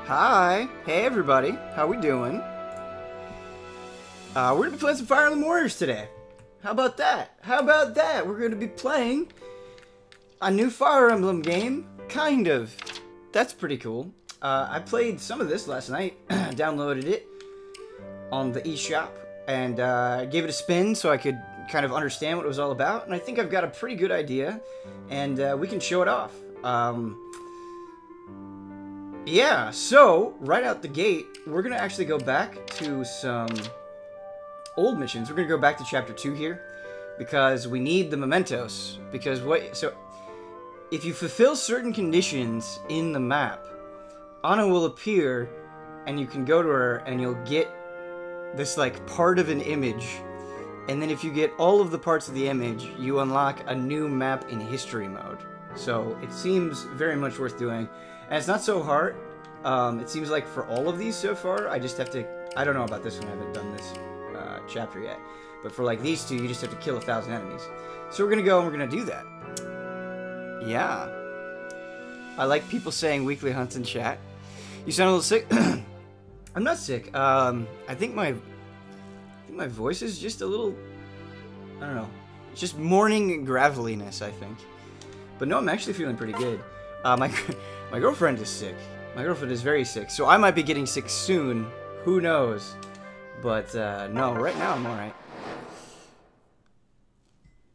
Hi. Hey, everybody. How we doing? We're going to be playing some Fire Emblem Warriors today. How about that? How about that? We're going to be playing a new Fire Emblem game. Kind of. That's pretty cool. I played some of this last night. Downloaded it on the eShop. And gave it a spin so I could kind of understand what it was all about. And I think I've got a pretty good idea. And we can show it off. Yeah, so, right out the gate, we're going to actually go back to some old missions. We're going to go back to Chapter 2 here, because we need the mementos. Because if you fulfill certain conditions in the map, Anna will appear, and you can go to her, and you'll get this, like, part of an image. And then if you get all of the parts of the image, you unlock a new map in history mode. So, it seems very much worth doing. And it's not so hard. It seems like for all of these so far, I just have to... I don't know about this one, I haven't done this chapter yet. But for like these two, you just have to kill 1,000 enemies. So we're going to go and we're going to do that. Yeah. I like people saying weekly hunts in chat. You sound a little sick. I'm not sick. I think my voice is just a little... I don't know. It's just morning graveliness, I think. But no, I'm actually feeling pretty good. My girlfriend is sick. My girlfriend is very sick, so I might be getting sick soon. Who knows? But, no, right now I'm alright.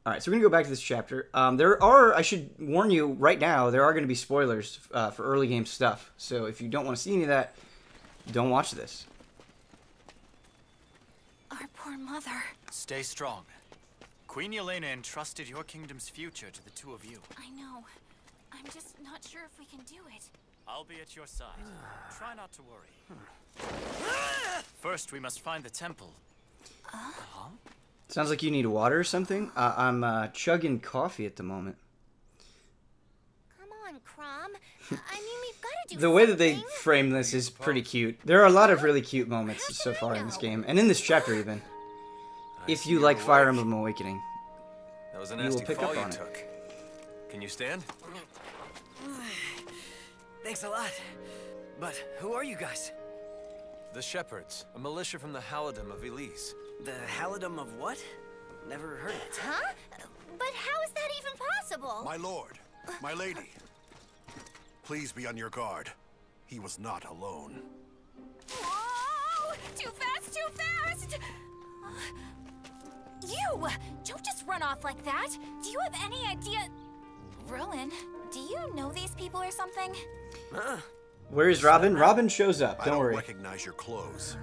Alright, so we're gonna go back to this chapter. I should warn you right now, there are gonna be spoilers for early game stuff. So if you don't want to see any of that, don't watch this. Our poor mother. Stay strong. Queen Yelena entrusted your kingdom's future to the two of you. I know. I'm just not sure if we can do it. I'll be at your side. Try not to worry. First, we must find the temple. Sounds like you need water or something. I'm chugging coffee at the moment. Come on, Crom. I mean, we've got to do The way that they frame this is pretty cute. There are a lot of really cute moments so far in this game, and in this chapter even. If you like Fire Emblem Awakening, that was a you will nasty pick fall up you on it. took. Can you stand? Thanks a lot. But who are you guys? The Shepherds, a militia from the Halidom of Elise. The Halidom of what? Never heard of it. Huh? But how is that even possible? My lord, my lady, please be on your guard. He was not alone. Whoa! Too fast, too fast! You! Don't just run off like that. Do you have any idea... Rowan, do you know these people or something? Where is Robin? Robin shows up. Don't I worry. don't recognize your clothes.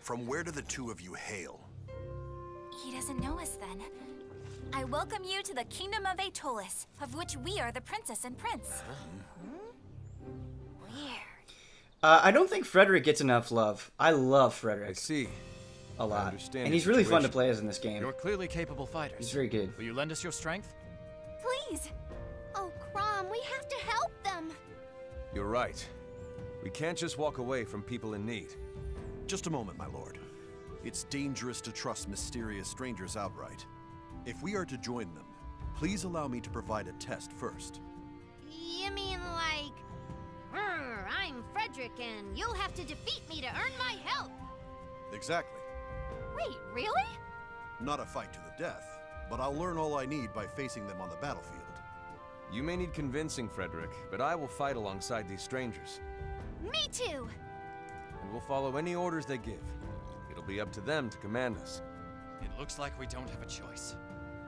From where do the two of you hail? He doesn't know us then. I welcome you to the kingdom of Aetolis, of which we are the princess and prince. Weird. I don't think Frederick gets enough love. I love Frederick. I see. A lot. understand And your he's really fun to situation. play as in this game. You're clearly capable fighters. He's very good. Will you lend us your strength? Please. Oh, Crom, we have to help them. You're right. We can't just walk away from people in need. Just a moment, my lord. It's dangerous to trust mysterious strangers outright. If we are to join them, please allow me to provide a test first. You mean like, I'm Frederick and you'll have to defeat me to earn my help. Exactly. Wait, really? Not a fight to the death, but I'll learn all I need by facing them on the battlefield. You may need convincing, Frederick, but I will fight alongside these strangers. Me too. And we'll follow any orders they give. It'll be up to them to command us. It looks like we don't have a choice.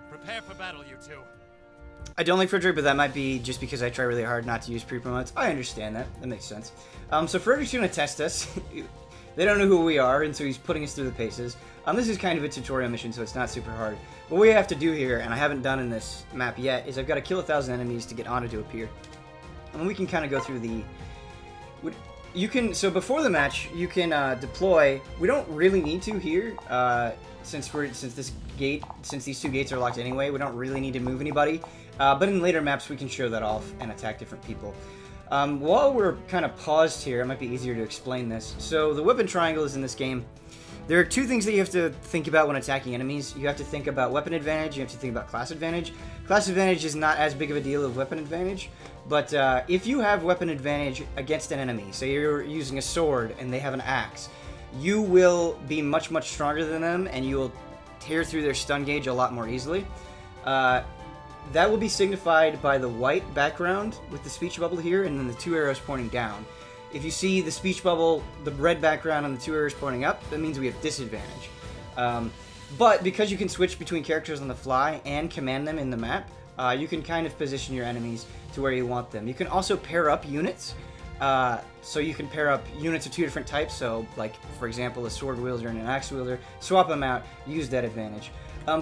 Prepare for battle, you two. I don't like Frederick, but that might be just because I try really hard not to use pre-promotes. I understand that. That makes sense. So Frederick's going to test us. They don't know who we are, and so he's putting us through the paces. This is kind of a tutorial mission, so it's not super hard. What we have to do here, and I haven't done in this map yet, is I've got to kill 1,000 enemies to get Anna to appear. And then we can kind of go through the... So before the match, you can deploy... We don't really need to here, since these two gates are locked anyway. We don't really need to move anybody. But in later maps, we can show that off and attack different people. While we're kind of paused here, it might be easier to explain this. So the weapon triangle is in this game. There are two things that you have to think about when attacking enemies. You have to think about weapon advantage, you have to think about class advantage. Class advantage is not as big of a deal of weapon advantage, but if you have weapon advantage against an enemy, say you're using a sword and they have an axe, you will be much, much stronger than them, and you will tear through their stun gauge a lot more easily. That will be signified by the white background with the speech bubble here, and then the 2 arrows pointing down. If you see the speech bubble, the red background, and the 2 arrows pointing up, that means we have disadvantage. But because you can switch between characters on the fly and command them in the map, you can kind of position your enemies to where you want them. You can also pair up units. So you can pair up units of 2 different types. So, like, for example, a sword wielder and an axe wielder. Swap them out, use that advantage.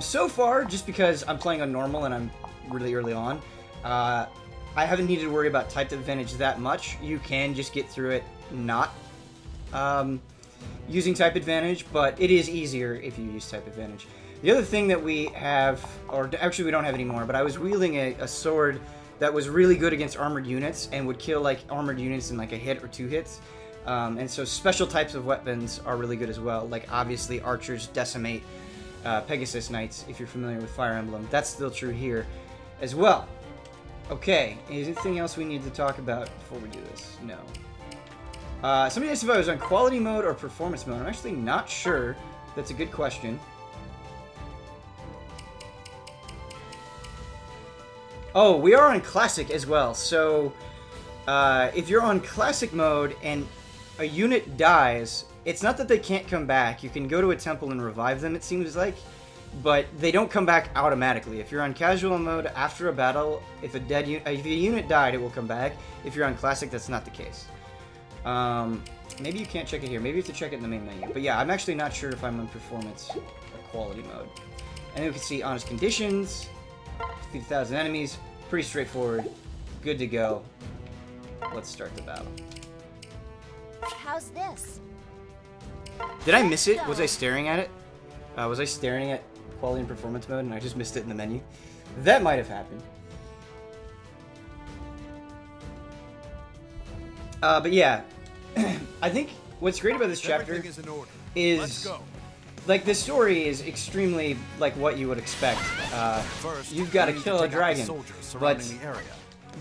So far, just because I'm playing on normal and I'm really early on, I haven't needed to worry about type advantage that much. You can just get through it not using type advantage, but it is easier if you use type advantage. The other thing that we have, or actually we don't have anymore, but I was wielding a sword that was really good against armored units and would kill like armored units in like a hit or 2 hits. And so special types of weapons are really good as well. Like obviously archers decimate Pegasus Knights, if you're familiar with Fire Emblem. That's still true here as well. Okay, is there anything else we need to talk about before we do this? No. Somebody asked if I was on quality mode or performance mode. I'm actually not sure. That's a good question. Oh, we are on classic as well. So, if you're on classic mode and a unit dies, it's not that they can't come back. You can go to a temple and revive them, it seems like, but they don't come back automatically. If you're on casual mode after a battle, if a unit died, it will come back. If you're on classic, that's not the case. Maybe you can't check it here. Maybe you have to check it in the main menu. But yeah, I'm actually not sure if I'm on performance or quality mode. And then we can see honest conditions. Defeat 1,000 enemies. Pretty straightforward. Good to go. Let's start the battle. How's this? Did I miss it? Was I staring at it? Was I staring at quality and performance mode and I just missed it in the menu? That might have happened. But yeah, I think what's great about this chapter is, like, the story is extremely like what you would expect. You've got to kill a dragon, but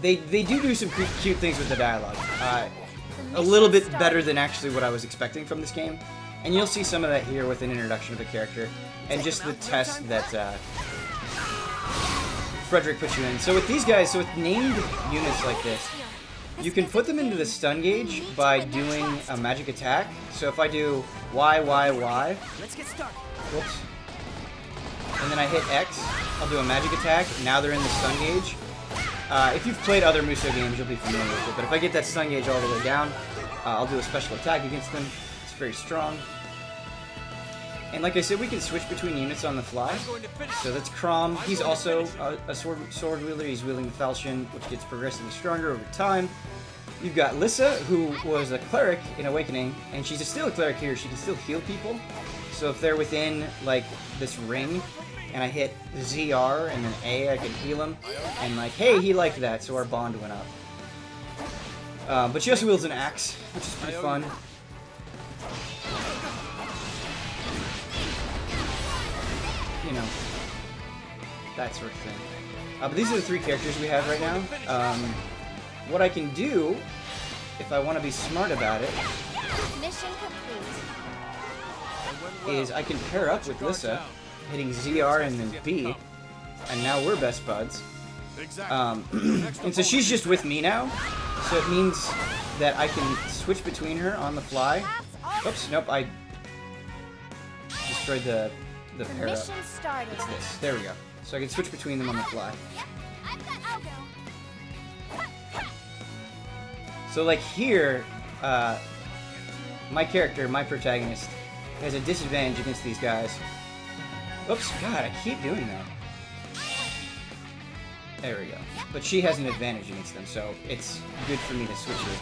they do some cute things with the dialogue. A little bit better than actually what I was expecting from this game. And you'll see some of that here with an introduction of the character and just the test that Frederick puts you in. So with these guys, so with named units like this, you can put them into the stun gauge by doing a magic attack. So if I do Y, Let's get started. whoops, and then I hit X, I'll do a magic attack. Now they're in the stun gauge. If you've played other Musou games, you'll be familiar with it. But if I get that stun gauge all the way down, I'll do a special attack against them. It's very strong. And like I said, we can switch between units on the fly. So that's Crom. He's also a sword wielder. He's wielding the falchion, which gets progressively stronger over time. You've got Lissa, who was a cleric in Awakening, and she's still a cleric here. She can still heal people. So if they're within, like, this ring, and I hit ZR and then A, I can heal him. And like, hey, he liked that, so our bond went up. But she also wields an axe, which is pretty fun. You know, that sort of thing. But these are the 3 characters we have right now. What I can do, if I want to be smart about it, Mission complete. is I can pair up with Lissa, hitting ZR and then B, and now we're best buds. And so she's just with me now, so it means that I can switch between her on the fly. Oops, nope, I destroyed the pair up. Mission started. It's this. There we go. So I can switch between them on the fly. I'll go. So like here, my character, my protagonist, has a disadvantage against these guys. Oops, God, I keep doing that. There we go. But she has an advantage against them, so it's good for me to switch her.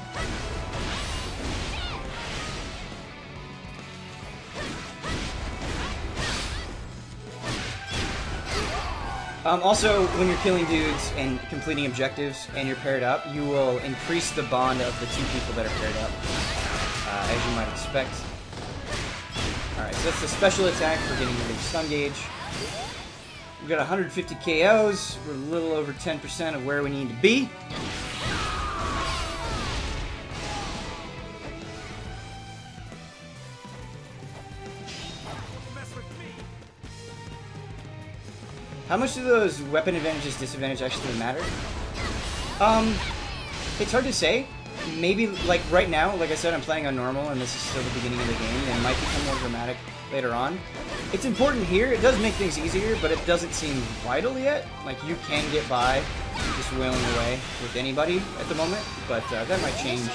Also, when you're killing dudes and completing objectives and you're paired up, you will increase the bond of the 2 people that are paired up, as you might expect. Alright, so that's the special attack for getting rid of the stun gauge. We got 150 KOs. We're a little over 10% of where we need to be. How much do those weapon advantages, disadvantages actually matter? It's hard to say. Maybe, like, right now, like I said, I'm playing on normal, and this is still the beginning of the game. They might become more dramatic later on. It's important here. It does make things easier, but it doesn't seem vital yet. Like, you can get by just wailing away with anybody at the moment, but that might change.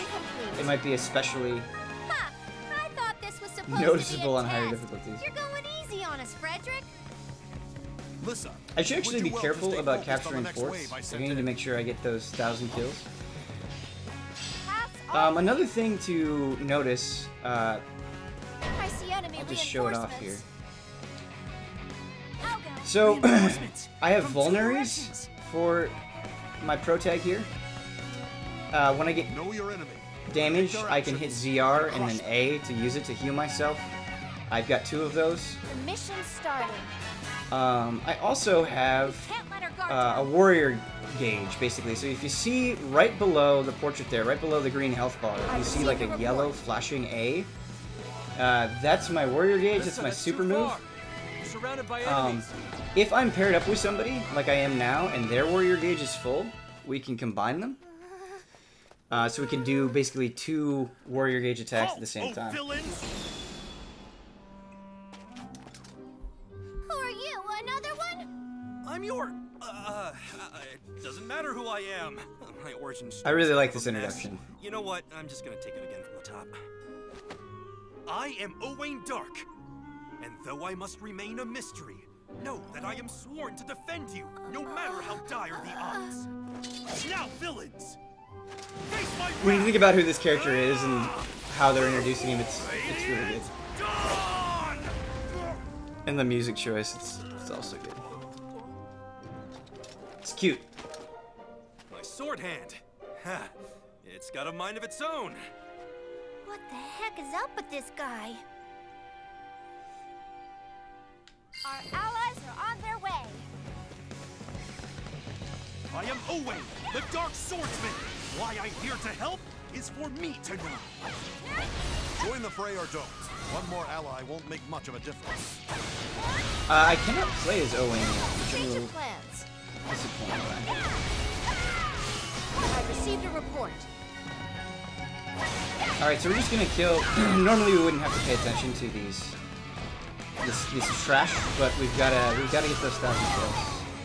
It might be especially I thought this was supposed noticeable to be on a higher test. difficulties. You're going easy on us, Frederick. Listen, I should actually would be you well careful stay about focused on capturing the next forts. wave I I sent need to in? make sure I get those 1,000 kills. Pass on. Another thing to notice, I see enemy I'll just show it off here. reinforcements. I'll go. So, Reinforcements I have from two vulneraries directions. for my pro tag here. When I get Know your enemy. damage, I can hit ZR and then A to use it to heal myself. I've got 2 of those. The mission's starting. I also have Can't let her guard a down. warrior gauge, basically. So if you see right below the portrait there, right below the green health bar, you see like a yellow flashing A. That's my warrior gauge, that's my super move. You're surrounded by enemies. If I'm paired up with somebody, like I am now, and their warrior gauge is full, we can combine them. So we can do basically 2 warrior gauge attacks at the same time. Villains! Who are you? Another one? I'm your... it doesn't matter who I am. My origin I really story's like kind this of a mess. introduction. You know what? I'm just gonna take it again from the top. I am Owain Dark, and though I must remain a mystery, know that I am sworn to defend you, no matter how dire the odds. Now, villains! Face my When you wrath! think about who this character is and how they're introducing him, it's really good. Dawn! And the music choice, it's also good. It's cute. My sword hand. Ha! It's got a mind of its own. What the heck is up with this guy? Our allies are on their way. I am Owain, the Dark Swordsman. Why I'm here to help is for me to know. Join the fray or don't. One more ally won't make much of a difference. I cannot play as Owain yet, which I'm a Change little of plans. disappointed by. I received a report. Alright, so we're just gonna kill... Normally we wouldn't have to pay attention to these trash, but we've gotta get those 1,000 kills.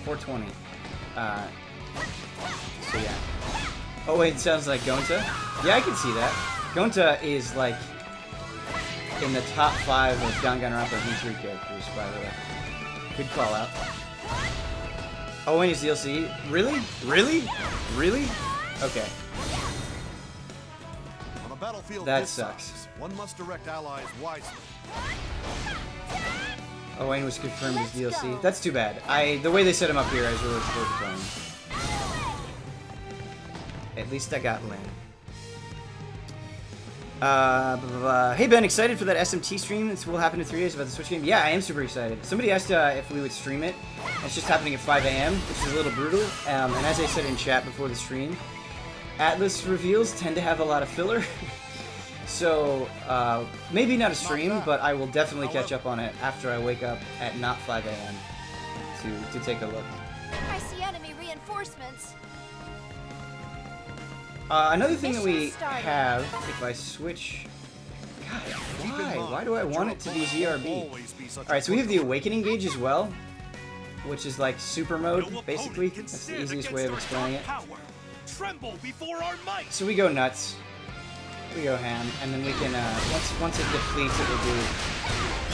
420. So yeah. Oh wait, it sounds like Gonta. Yeah, I can see that. Gonta is like in the top 5 of Danganronpa V3 characters, by the way. Good call out. Owain is DLC. Really? Really? Really? Okay. On a battlefield That this sucks. size, one must direct allies wisely. Owain was confirmed as Let's DLC. go. That's too bad. The way they set him up here, I was really looking forward to playing. At least I got Lynn. Hey Ben, excited for that SMT stream? This will happen in 3 days about the Switch game. Yeah, I am super excited. Somebody asked if we would stream it. It's just happening at 5 a.m., which is a little brutal. And as I said in chat before the stream, Atlas reveals tend to have a lot of filler. So, maybe not a stream, but I will definitely catch up on it after I wake up at not 5 a.m. to take a look. I see enemy reinforcements. Another thing that we Mission started. have, if I switch... God, Keep in why? mind Why do I that want your it to be opponent will ZRB? always be such a Alright, so we have the quick Awakening gauge as well, which is like super No mode, opponent basically. can That's the stand easiest way of against explaining our it. dark power. Tremble before our might. So we go nuts. We go ham, and then we can, once it depletes, it will do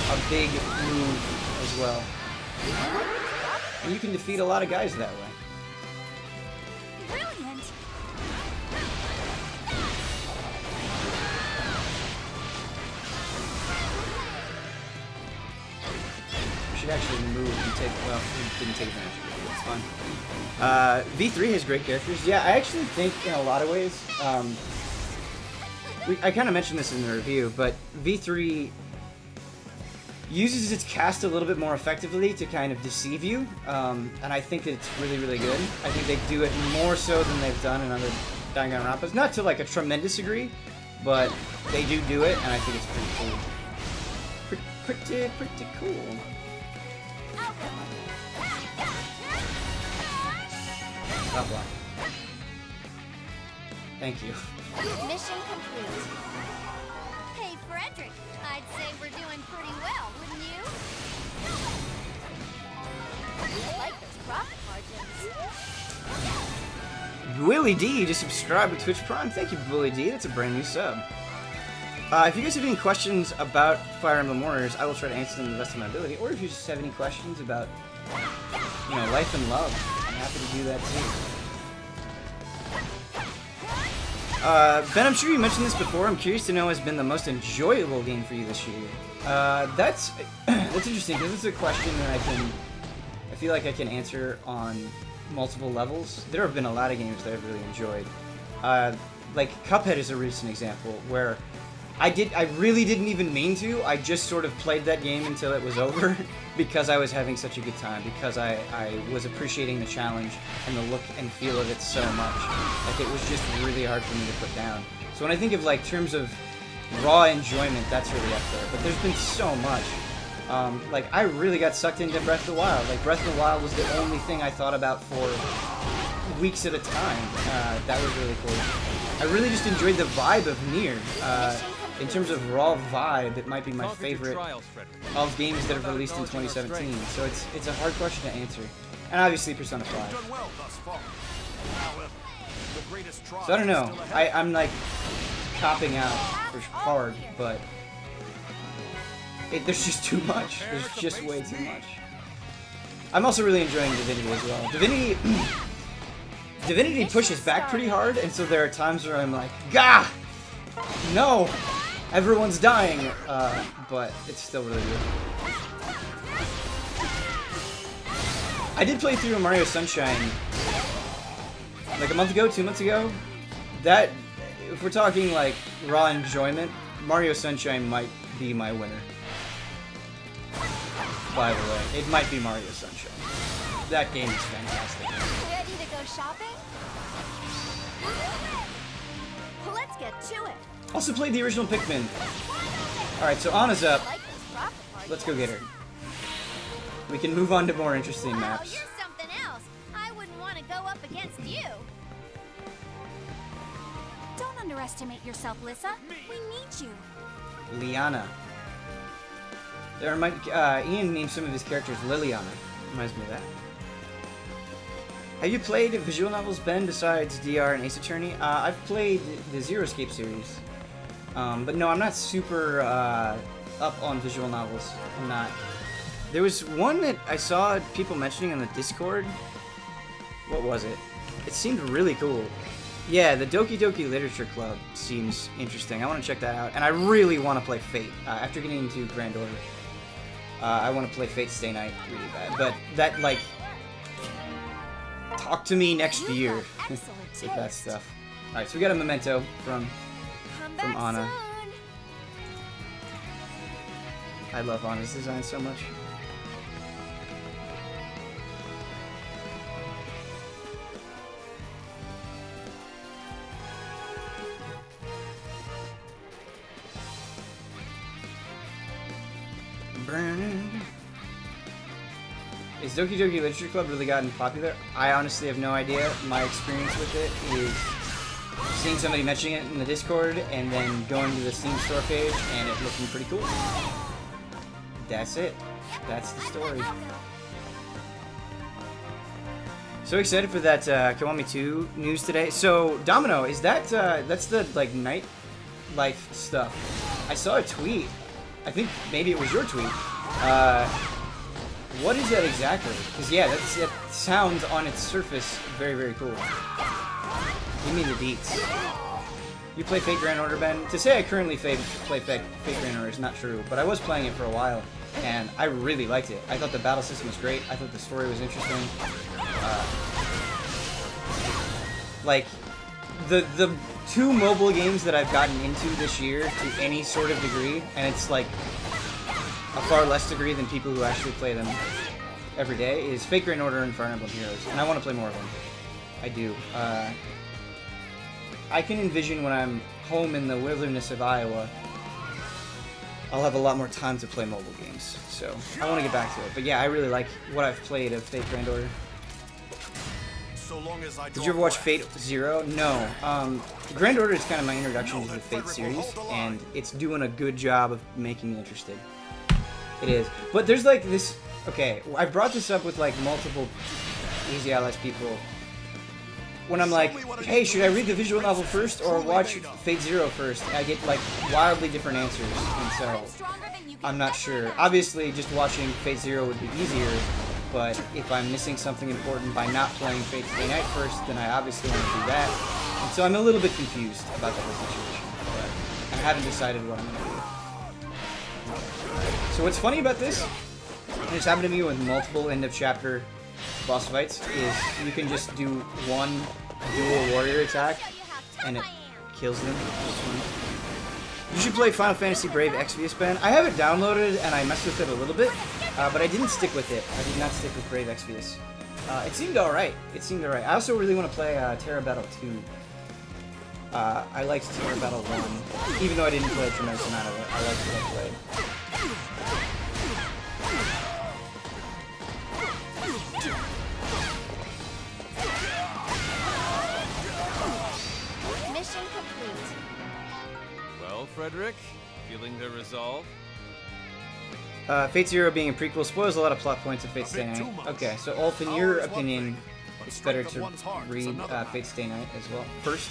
a big move as well. And you can defeat a lot of guys that way. Brilliant. We should actually move and take, well, we didn't take advantage of it, it's fine. V3 has great characters. Yeah, I actually think in a lot of ways, I kind of mentioned this in the review, but V3 uses its cast a little bit more effectively to kind of deceive you, and I think that it's really, really good. I think they do it more so than they've done in other Danganronpas. Not to like a tremendous degree, but they do it, and I think it's pretty cool. Pretty cool. Stop block. Thank you. Mission complete. Hey, Frederick. I'd say we're doing pretty well, wouldn't you? I like those profit margins. Willie D just subscribed with Twitch Prime. Thank you, Willie D. That's a brand new sub. If you guys have any questions about Fire Emblem Warriors, I will try to answer them to the best of my ability. Or if you just have any questions about, you know, life and love, I'm happy to do that too. Ben, I'm sure you mentioned this before. I'm curious to know what has been the most enjoyable game for you this year. That's interesting because it's a question that I feel like I can answer on multiple levels. There have been a lot of games that I've really enjoyed. Like Cuphead is a recent example where I really didn't even mean to. I just sort of played that game until it was over because I was having such a good time, because I was appreciating the challenge and the look and feel of it so much. Like, it was just really hard for me to put down. So when I think of, like, terms of raw enjoyment, that's really up there. But there's been so much. Like, I really got sucked into Breath of the Wild. Like, Breath of the Wild was the only thing I thought about for weeks at a time. That was really cool. I really just enjoyed the vibe of Nier. In terms of raw vibe, it might be my favorite of games that have released in 2017. So it's a hard question to answer. And obviously Persona 5. So I don't know. I'm like copping out for hard, but there's just too much. There's just way too much. I'm also really enjoying Divinity as well. Divinity pushes back pretty hard, and so there are times where I'm like, gah! No! Everyone's dying! But it's still really good. I did play through Mario Sunshine like a month ago, 2 months ago. That, if we're talking like raw enjoyment, Mario Sunshine might be my winner. By the way, it might be Mario Sunshine. That game is fantastic. Ready to go shopping? Let's get to it. Also played the original Pikmin. Alright, so Anna's up. Let's go get her. We can move on to more interesting maps. You're something else. I wouldn't want to go up against you. Don't underestimate yourself, Lissa. We need you. Liana. Ian named some of his characters Liliana. Reminds me of that. Have you played visual novels, Ben, besides DR and Ace Attorney? I've played the Zero Escape series. But no, I'm not super up on visual novels. I'm not. There was one that I saw people mentioning on the Discord. What was it? It seemed really cool. Yeah, the Doki Doki Literature Club seems interesting. I want to check that out. And I really want to play Fate. After getting into Grand Order, I want to play Fate Stay Night really bad. But that, like... Talk to me next year with that stuff. Alright, so we got a memento from Anna. I love Anna's design so much. Is Doki Doki Literature Club really gotten popular? I honestly have no idea. My experience with it is seeing somebody mentioning it in the Discord and then going to the Steam store page and it looking pretty cool. That's it. That's the story. So excited for that Kiwami 2 news today. So, Domino, is that, that's the, like, nightlife stuff. I saw a tweet. I think maybe it was your tweet. What is that exactly? Because, yeah, that sounds on its surface very, very cool. Give me the deets. You play Fate Grand Order, Ben? To say I currently play Fate Grand Order is not true, but I was playing it for a while, and I really liked it. I thought the battle system was great. I thought the story was interesting. Like, the two mobile games that I've gotten into this year to any sort of degree, and it's like a far less degree than people who actually play them every day is Fate Grand Order and Fire Emblem Heroes, and I want to play more of them. I do. I can envision when I'm home in the wilderness of Iowa, I'll have a lot more time to play mobile games, so I want to get back to it. But yeah, I really like what I've played of Fate Grand Order. So long as I Did you ever watch Fate Zero? No. Grand Order is kind of my introduction to the Fate series, and it's doing a good job of making me interested. It is. But there's like this... Okay, I've brought this up with like multiple Easy Allies people. When I'm like, hey, should I read the visual novel first or watch Fate Zero first? I get like wildly different answers, and so I'm not sure. Obviously, just watching Fate Zero would be easier, but if I'm missing something important by not playing Fate Stay Night first, then I obviously want to do that. And so I'm a little bit confused about the whole situation, but I haven't decided what I'm going to do. So what's funny about this, and it's happened to me with multiple end-of-chapter boss fights, is you can just do one dual warrior attack and it kills them. You should play Final Fantasy Brave Exvius, Ben. I have it downloaded and I messed with it a little bit, but I didn't stick with it. I did not stick with Brave Exvius. It seemed alright. It seemed alright. I also really want to play Terra Battle 2. I liked Terra Battle 1, even though I didn't play a tremendous amount of it. I liked what I played. Mission complete. Well, Frederick, feeling the resolve? Fate Zero being a prequel spoils a lot of plot points of Fate Stay Night. Okay, so Ulf, in your opinion, it's better to read Fate Stay Night as well first.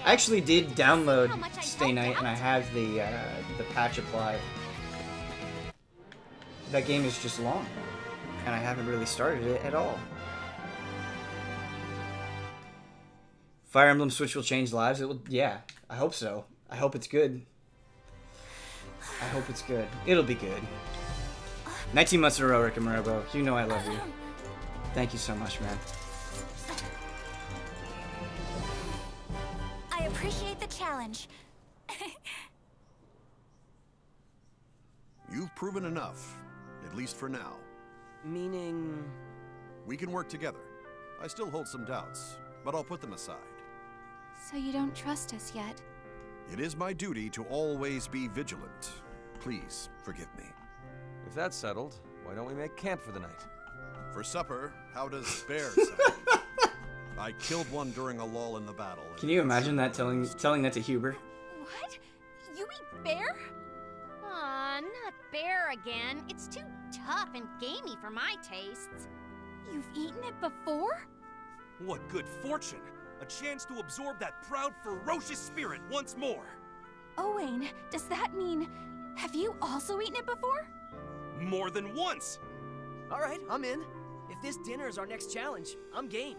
I actually did download Stay Night, and I have the patch applied. That game is just long, and I haven't really started it at all. Fire Emblem Switch will change lives. It will, yeah. I hope so. I hope it's good. I hope it's good. It'll be good. 19 months in a row, Rick and Marobo. You know I love you. Thank you so much, man. I appreciate the challenge. You've proven enough, at least for now. Meaning... We can work together. I still hold some doubts, but I'll put them aside. So you don't trust us yet? It is my duty to always be vigilant. Please forgive me. If that's settled, why don't we make camp for the night? For supper, how does bear sound? I killed one during a lull in the battle. Can you imagine that telling that to Huber? What? You eat bear? Aw, not bear again. It's too tough and gamey for my tastes. You've eaten it before? What good fortune! A chance to absorb that proud, ferocious spirit once more! Owain, does that mean... Have you also eaten it before? More than once! Alright, I'm in. If this dinner is our next challenge, I'm game.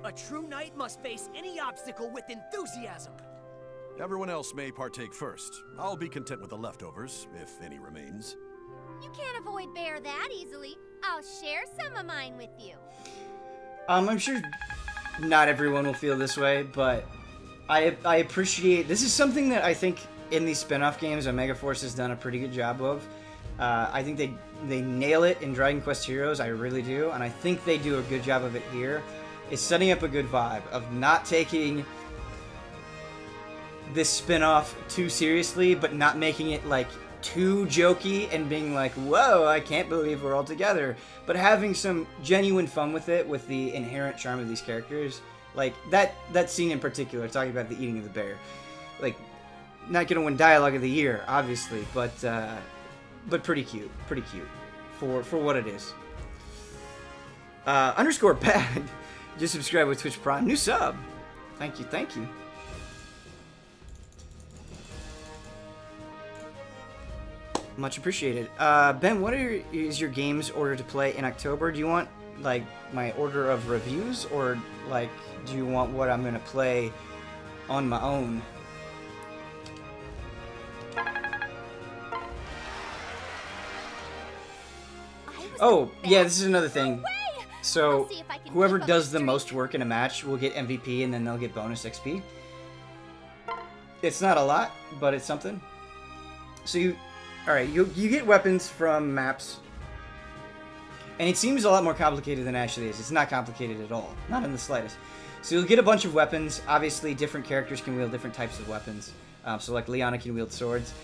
A true knight must face any obstacle with enthusiasm. Everyone else may partake first. I'll be content with the leftovers, if any remains. You can't avoid bear that easily. I'll share some of mine with you. I'm sure not everyone will feel this way, but I appreciate... This is something that I think in these spin-off games, Omega Force has done a pretty good job of. I think they nail it in Dragon Quest Heroes, I really do, and I think they do a good job of it here. It's setting up a good vibe of not taking this spin-off too seriously, but not making it like too jokey and being like, whoa, I can't believe we're all together, but having some genuine fun with it, with the inherent charm of these characters. Like that scene in particular, talking about the eating of the bear, like not gonna win Dialogue of the Year, obviously, but pretty cute for what it is. Underscore bad. Just subscribe with Twitch Prime. New sub. Thank you, thank you. Much appreciated. Ben, what is your games order to play in October? Do you want like my order of reviews, or like do you want what I'm gonna play on my own? Oh, yeah, this is another thing. So, whoever does the most work in a match will get MVP, and then they'll get bonus XP. It's not a lot, but it's something. So Alright, you get weapons from maps. And it seems a lot more complicated than it actually is. It's not complicated at all. Not in the slightest. So you'll get a bunch of weapons. Obviously, different characters can wield different types of weapons. So like Liana can wield swords.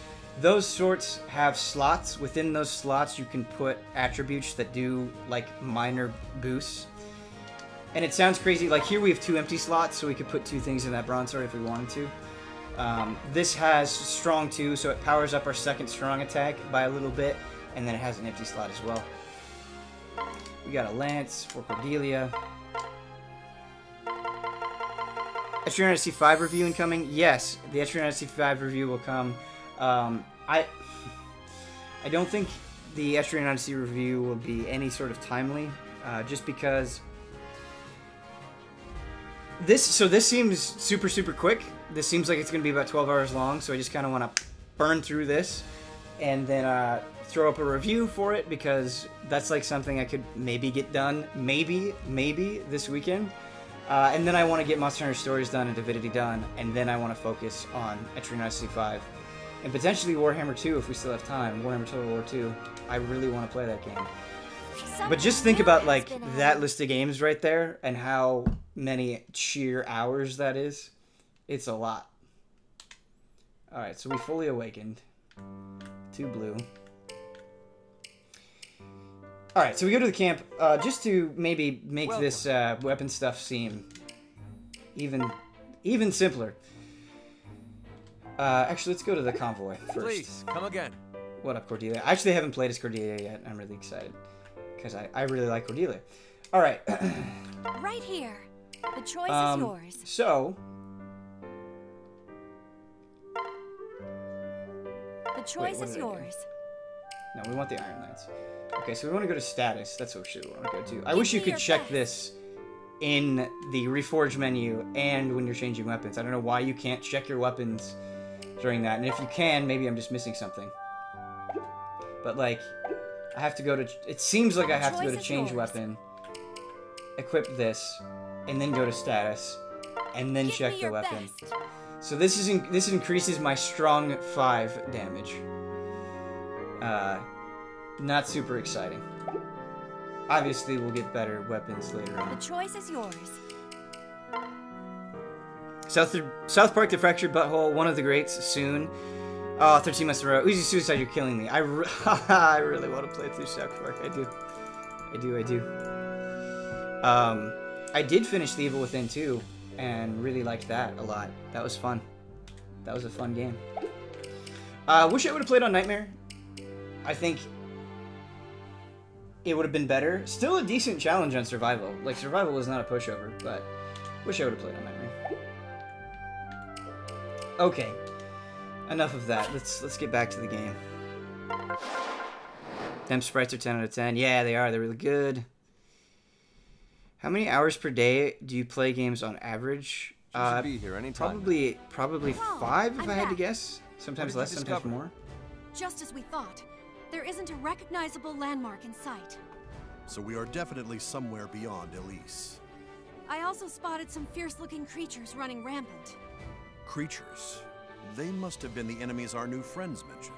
Those swords have slots. Within those slots, you can put attributes that do, like, minor boosts. And it sounds crazy. Like, here we have 2 empty slots, so we could put 2 things in that bronze sword if we wanted to. This has strong 2, so it powers up our second strong attack by a little bit. And then it has an empty slot as well. We got a lance for Cordelia. Etrian Odyssey 5 review incoming? Yes, the Etrian Odyssey 5 review will come. I don't think the Etrian Odyssey review will be any sort of timely, just because this seems super quick. This seems like it's going to be about 12 hours long, so I just kind of want to burn through this and then throw up a review for it, because that's like something I could maybe get done, maybe this weekend. And then I want to get Monster Hunter Stories done and Divinity done, and then I want to focus on Etrian Odyssey 5. And potentially Warhammer 2 if we still have time. Warhammer Total War 2. I really want to play that game. But just think about, like, that list of games right there, and how many sheer hours that is. It's a lot. Alright, so we fully awakened. 2 blue. Alright, so we go to the camp, just to maybe make this weapon stuff seem even simpler. Actually, let's go to the convoy first. Please, come again. What up, Cordelia? I actually haven't played as Cordelia yet. I'm really excited, because I really like Cordelia. Alright. Right here. The choice is yours. So... The choice is yours. No, we want the Iron Lance. Okay, so we want to go to status. That's what we want to go to. I wish you could check this in the Reforge menu and when you're changing weapons. I don't know why you can't check your weapons during that. And if you can, maybe I'm just missing something. But, like, I have to go to... It seems like I have to go to change weapon, equip this, and then go to status, and then check the weapon. So this increases my strong 5 damage. Not super exciting. Obviously, we'll get better weapons later on. The choice is yours. South Park, The Fractured Butthole, one of the greats, soon. Oh, 13 months in a row. Uzi Suicide, you're killing me. I really want to play through South Park. I do. I did finish The Evil Within 2, and really liked that a lot. That was fun. That was a fun game. Wish I would have played on Nightmare. I think it would have been better. Still a decent challenge on Survival. Like, Survival was not a pushover, but wish I would have played on Nightmare. Okay. Enough of that. Let's get back to the game. Them sprites are 10 out of 10. Yeah, they are. They're really good. How many hours per day do you play games on average? Should be here anytime. Probably 5 if I had to guess. Sometimes less, sometimes more. Just as we thought. There isn't a recognizable landmark in sight. So we are definitely somewhere beyond Elise. I also spotted some fierce-looking creatures running rampant. Creatures? They must have been the enemies our new friends mentioned.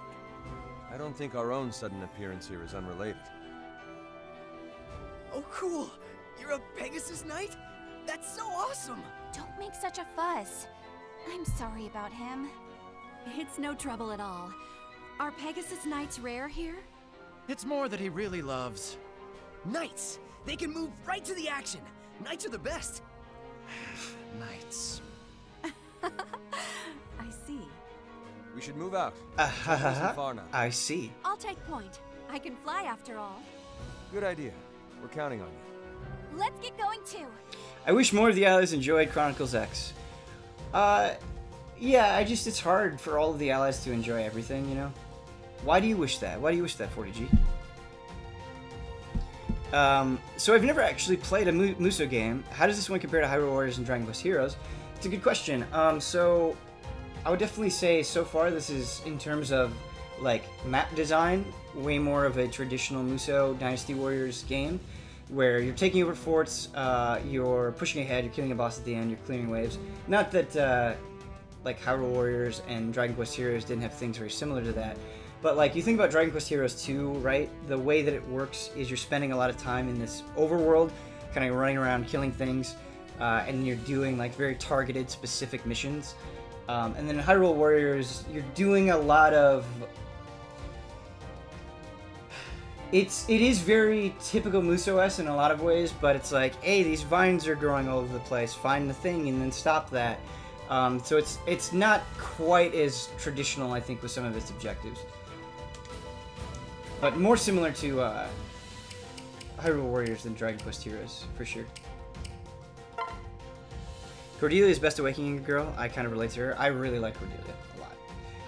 I don't think our own sudden appearance here is unrelated. Oh, cool! You're a Pegasus Knight? That's so awesome! Don't make such a fuss. I'm sorry about him. It's no trouble at all. Are Pegasus Knights rare here? It's more that he really loves... Knights! They can move right to the action! Knights are the best! Knights. I see. We should move out. Isn't far now. I see. I'll take point. I can fly after all. Good idea. We're counting on you. Let's get going too. I wish more of the allies enjoyed Chronicles X. Yeah, it's hard for all of the allies to enjoy everything, you know? Why do you wish that? Why do you wish that, 40G? So I've never actually played a Musou game. How does this one compare to Hyrule Warriors and Dragon Quest Heroes? It's a good question. So I would definitely say so far this is, in terms of like map design, way more of a traditional Musou Dynasty Warriors game, where you're taking over forts, you're pushing ahead, you're killing a boss at the end, you're clearing waves. Not that like Hyrule Warriors and Dragon Quest Heroes didn't have things very similar to that, But like you think about Dragon Quest Heroes 2, right? The way that it works is you're spending a lot of time in this overworld, kind of running around killing things, and you're doing like very targeted, specific missions. And then in Hyrule Warriors, you're doing a lot of... It is very typical Musou-esque in a lot of ways, but it's like, hey, these vines are growing all over the place. Find the thing and then stop that. So it's not quite as traditional, I think, with some of its objectives. But more similar to Hyrule Warriors than Dragon Quest Heroes, for sure. Cordelia's best awakening girl. I kind of relate to her. I really like Cordelia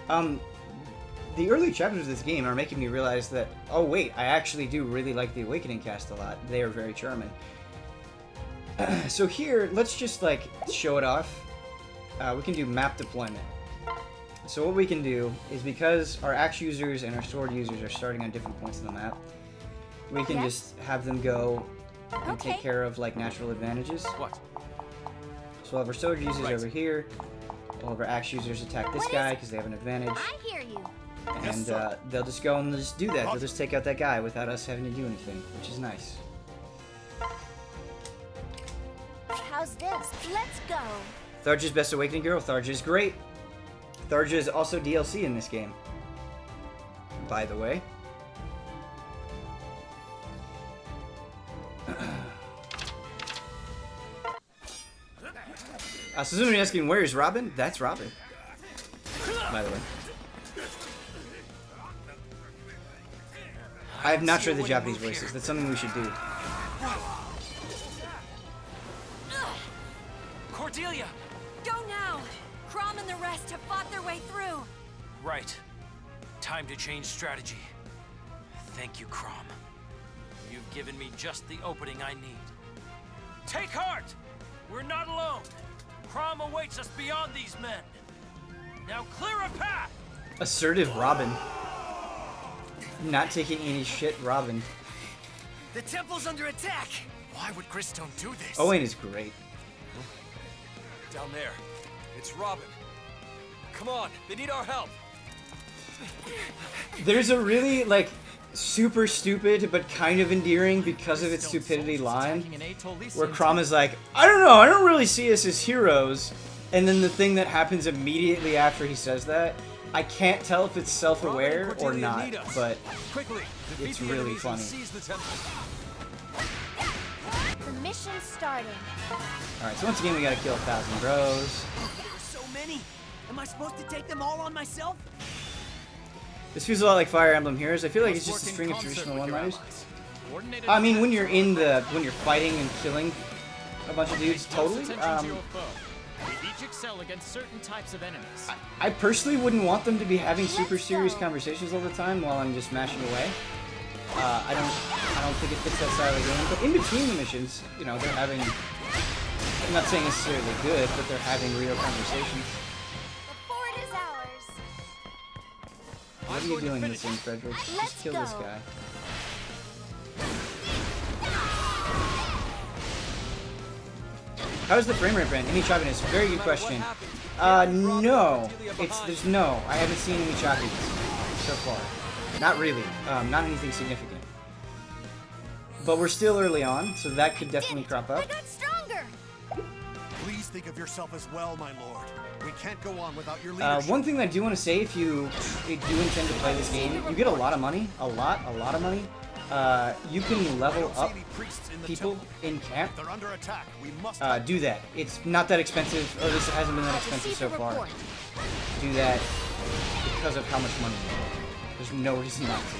a lot. The early chapters of this game are making me realize that, oh wait, I actually do really like the Awakening cast a lot. They are very charming. So here, let's just like show it off. We can do map deployment. So what we can do is, because our axe users and our sword users are starting on different points in the map, we can just have them go and take care of like natural advantages. What? So we'll have our sword users over here. We'll have our axe users attack this guy because they have an advantage. I hear you. And they'll just go and just do that. They'll just take out that guy without us having to do anything, which is nice. How's this? Let's go. Tharja's best awakening girl. Tharja is great. Tharja is also DLC in this game, by the way. So somebody asking, where is Robin? That's Robin, by the way. I have not tried the Japanese voices. That's something we should do. Cordelia! Go now! Crom and the rest have fought their way through. Right. Time to change strategy. Thank you, Crom. You've given me just the opening I need. Take heart! We're not alone. Crom awaits us beyond these men. Now clear a path! Assertive Robin. Not taking any shit, Robin. The temple's under attack! Why would Gristone do this? Owen is great. Down there. It's Robin. Come on, they need our help. There's a really, like, super stupid but kind of endearing because of its stupidity line where Crom is like, I don't know, I don't really see us as heroes. And then the thing that happens immediately after he says that, I can't tell if it's self-aware or not, but it's really funny. The mission's starting. Alright, so once again we gotta kill 1,000 bros. There's so many! Am I supposed to take them all on myself? This feels a lot like Fire Emblem Heroes. I feel like it's just a string of traditional one-liners. I mean, when you're fighting and killing a bunch of dudes, totally. They each excel against certain types of enemies. I personally wouldn't want them to be having super serious conversations all the time while I'm just mashing away. I don't think it fits that style of the game. But in between the missions, you know, they're having, I'm not saying necessarily good, but they're having real conversations. The fort is ours. What are you doing this in, Frederick? Just kill this guy. How's the frame rate, Brand? Any choppiness? Very good question. No. I haven't seen any choppiness so far. Not really. Not anything significant. But we're still early on, so that could definitely crop up. I got stronger. Please think of yourself as well, my lord. We can't go on without your leadership. One thing that I do want to say, if you do intend to play this game, you get a lot of money. A lot of money. You can level up people in camp. They're under attack. We must do that. It's not that expensive, or at least it hasn't been that expensive so far. Do that because of how much money you get. There's no reason not to.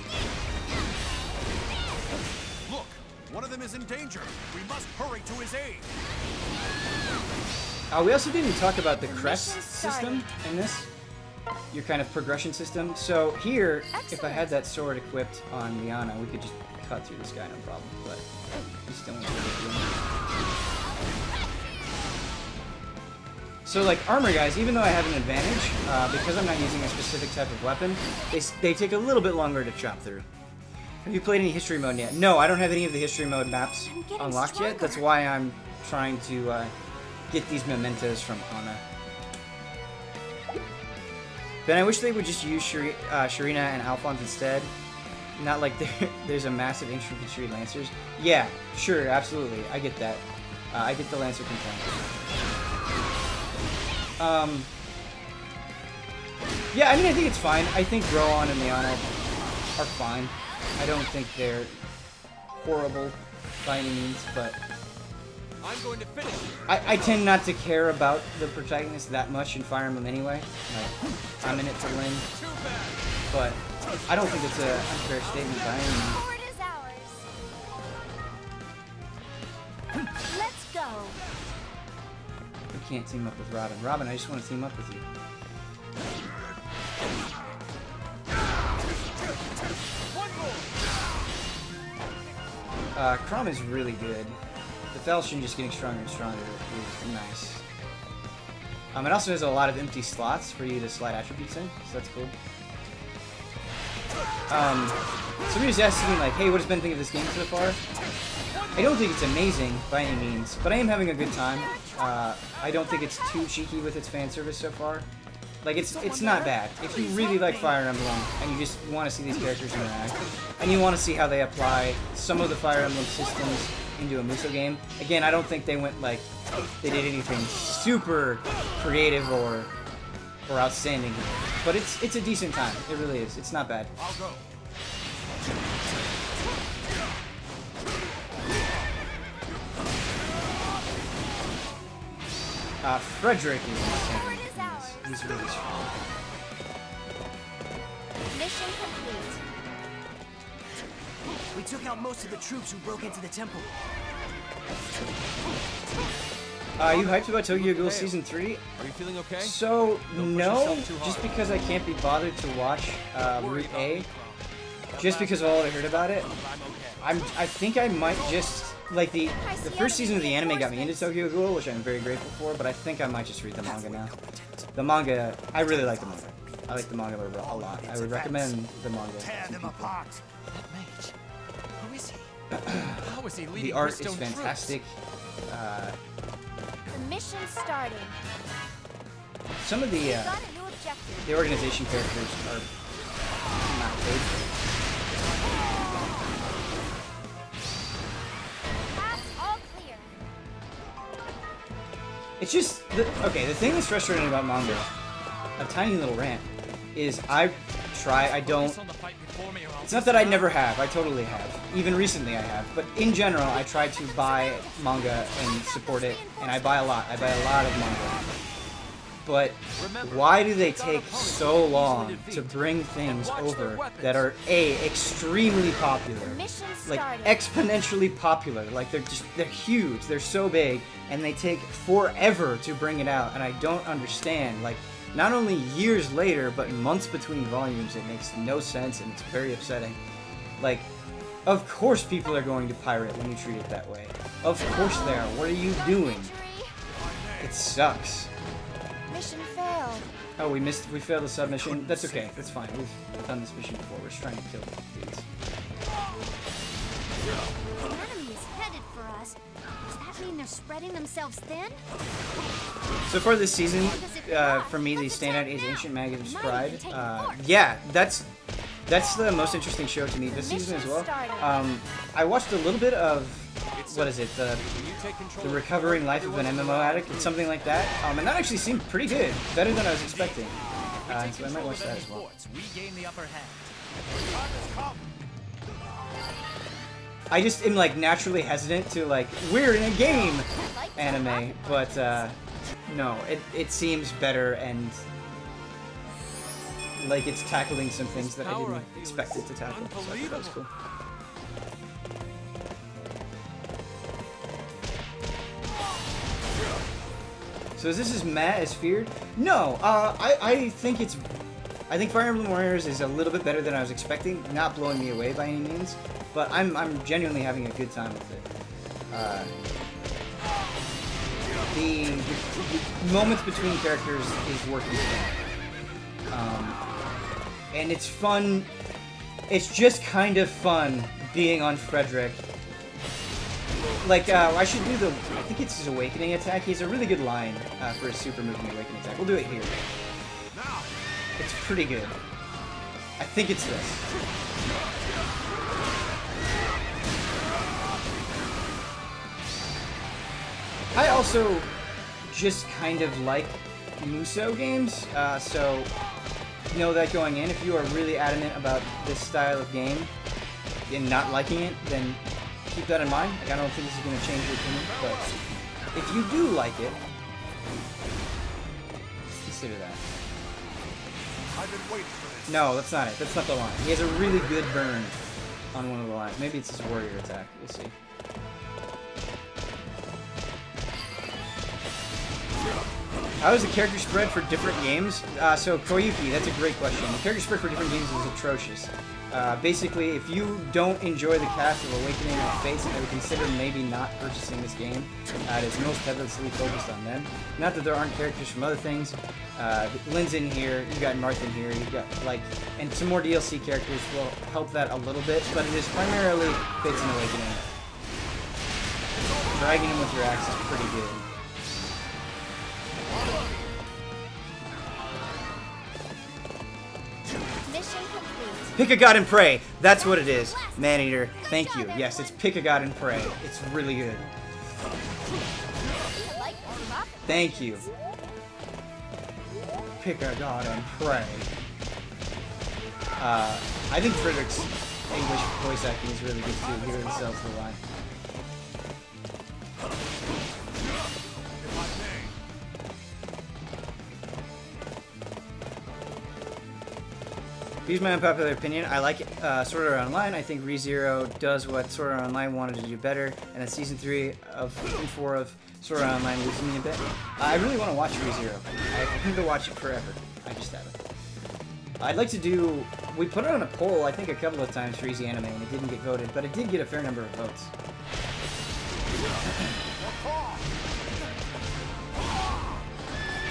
Look, one of them is in danger. We must hurry to his aid. We also didn't talk about the Crest system in this. Your kind of progression system. So here, if I had that sword equipped on Liana, we could just cut through this guy, no problem. But we still want to get through him. So like armor guys, even though I have an advantage, because I'm not using a specific type of weapon, they take a little bit longer to chop through. Have you played any history mode yet? No, I don't have any of the history mode maps unlocked yet. That's why I'm trying to get these mementos from Anna. Ben, I wish they would just use Sharina and Alphonse instead. Not like there's a massive infantry lancers. Yeah, sure, absolutely. I get that. I get the lancer complaint. Yeah, I mean, I think it's fine. I think Rohan and Leona are fine. I don't think they're horrible by any means, but I'm going to finish. I tend not to care about the protagonist that much in Fire Emblem anyway. Like, I'm in it to win, but I don't think it's an unfair statement by any means. Sword is ours. Let's go. We can't team up with Robin. Robin, I just want to team up with you. Crom is really good. The Felshin just getting stronger and stronger is nice. It also has a lot of empty slots for you to slide attributes in, so that's cool. Somebody's asking me, like, hey, what does Ben think of this game so far? I don't think it's amazing by any means, but I am having a good time. I don't think it's too cheeky with its fan service so far. Like, it's not bad. If you really like Fire Emblem, and you just want to see these characters interact, and you want to see how they apply some of the Fire Emblem systems into a Musou game, again, I don't think they went, like, they did anything super creative or outstanding, but it's a decent time. It really is. It's not bad. I'll go. Frederick is insane. He's really strong. Mission complete. We took out most of the troops who broke into the temple. You hyped about Tokyo Ghoul Season 3? Are you feeling okay? So, no, just because I can't be bothered to watch Route A, just because of all I heard about it. I think I might just, like, the first season of the anime got me into Tokyo Ghoul, which I'm very grateful for, but I think I might just read the manga now. The manga, I really like the manga. I like the manga a lot. I would recommend the manga to people. That mage. Who is he? How is he leading The art is Crestone fantastic. The mission's starting. Some of the Got a new objective. organization characters are not good. Paths all clear. It's just, okay, the thing that's frustrating about manga, a tiny little rant, is it's not that I never have, I totally have. Even recently I have, but in general I try to buy manga and support it, and I buy a lot. I buy a lot of manga. But why do they take so long to bring things over that are extremely popular, like exponentially popular? Like they're huge, they're so big, and they take forever to bring it out, and I don't understand. Like, not only years later, but months between volumes, it makes no sense, and it's very upsetting. Like, of course people are going to pirate when you treat it that way. Of course they are. What are you doing? It sucks. Mission failed. Oh, we failed the submission. That's okay. That's fine. We've done this mission before. We're just trying to kill dudes. The enemy is headed for us. Does that mean they're spreading themselves thin? So far this season, for me, the standout is Ancient Magus Pride. Yeah, that's the most interesting show to me this season as well. I watched a little bit of, what is it, the Recovering Life of an MMO Addict, or something like that, and that actually seemed pretty good, better than I was expecting. So I might watch that as well. We gain the upper hand. I just am, like, naturally hesitant to, like, we're in a game anime, but no, it seems better, and like it's tackling some things that I didn't expect it to tackle. So I thought that was cool. So is this as mad as feared? No, I think Fire Emblem Warriors is a little bit better than I was expecting. Not blowing me away by any means, but I'm genuinely having a good time with it. The moments between characters is working fine. And it's fun. It's just kind of fun being on Frederick. Like, I should do I think it's his Awakening attack. He has a really good line for his super moving Awakening attack. We'll do it here. It's pretty good. I think it's this. I also just kind of like Musou games, so know that going in. If you are really adamant about this style of game and not liking it, then keep that in mind. Like, I don't think this is going to change your opinion, but if you do like it, consider that. I've been waiting for this. No, that's not it. That's not the line. He has a really good burn on one of the lines. Maybe it's his warrior attack. We'll see. How is the character spread for different games? So, Koyuki, that's a great question. The character spread for different games is atrocious. Basically, if you don't enjoy the cast of Awakening or Fates, I would consider maybe not purchasing this game. It is most heavily focused on them. Not that there aren't characters from other things. Lynn's in here, you've got Marth in here, you've got, like, and some more DLC characters will help that a little bit, but it is primarily Fates and Awakening. Dragging him with your axe is pretty good. Mission complete. Pick a god and pray. That's what it is. Maneater. Thank you. Yes, it's pick a god and pray. It's really good. Thank you. Pick a god and pray. I think Frederick's English voice acting is really good too. He really sells the line. Here's my unpopular opinion. I like Sword Art Online. I think ReZero does what Sword Art Online wanted to do better, and that Season 3 of and 4 of Sword Art Online loses me a bit. I really want to watch ReZero. I've been to watch it forever. I just haven't. I'd like to do... We put it on a poll, I think, a couple of times for Easy Anime, and it didn't get voted, but it did get a fair number of votes.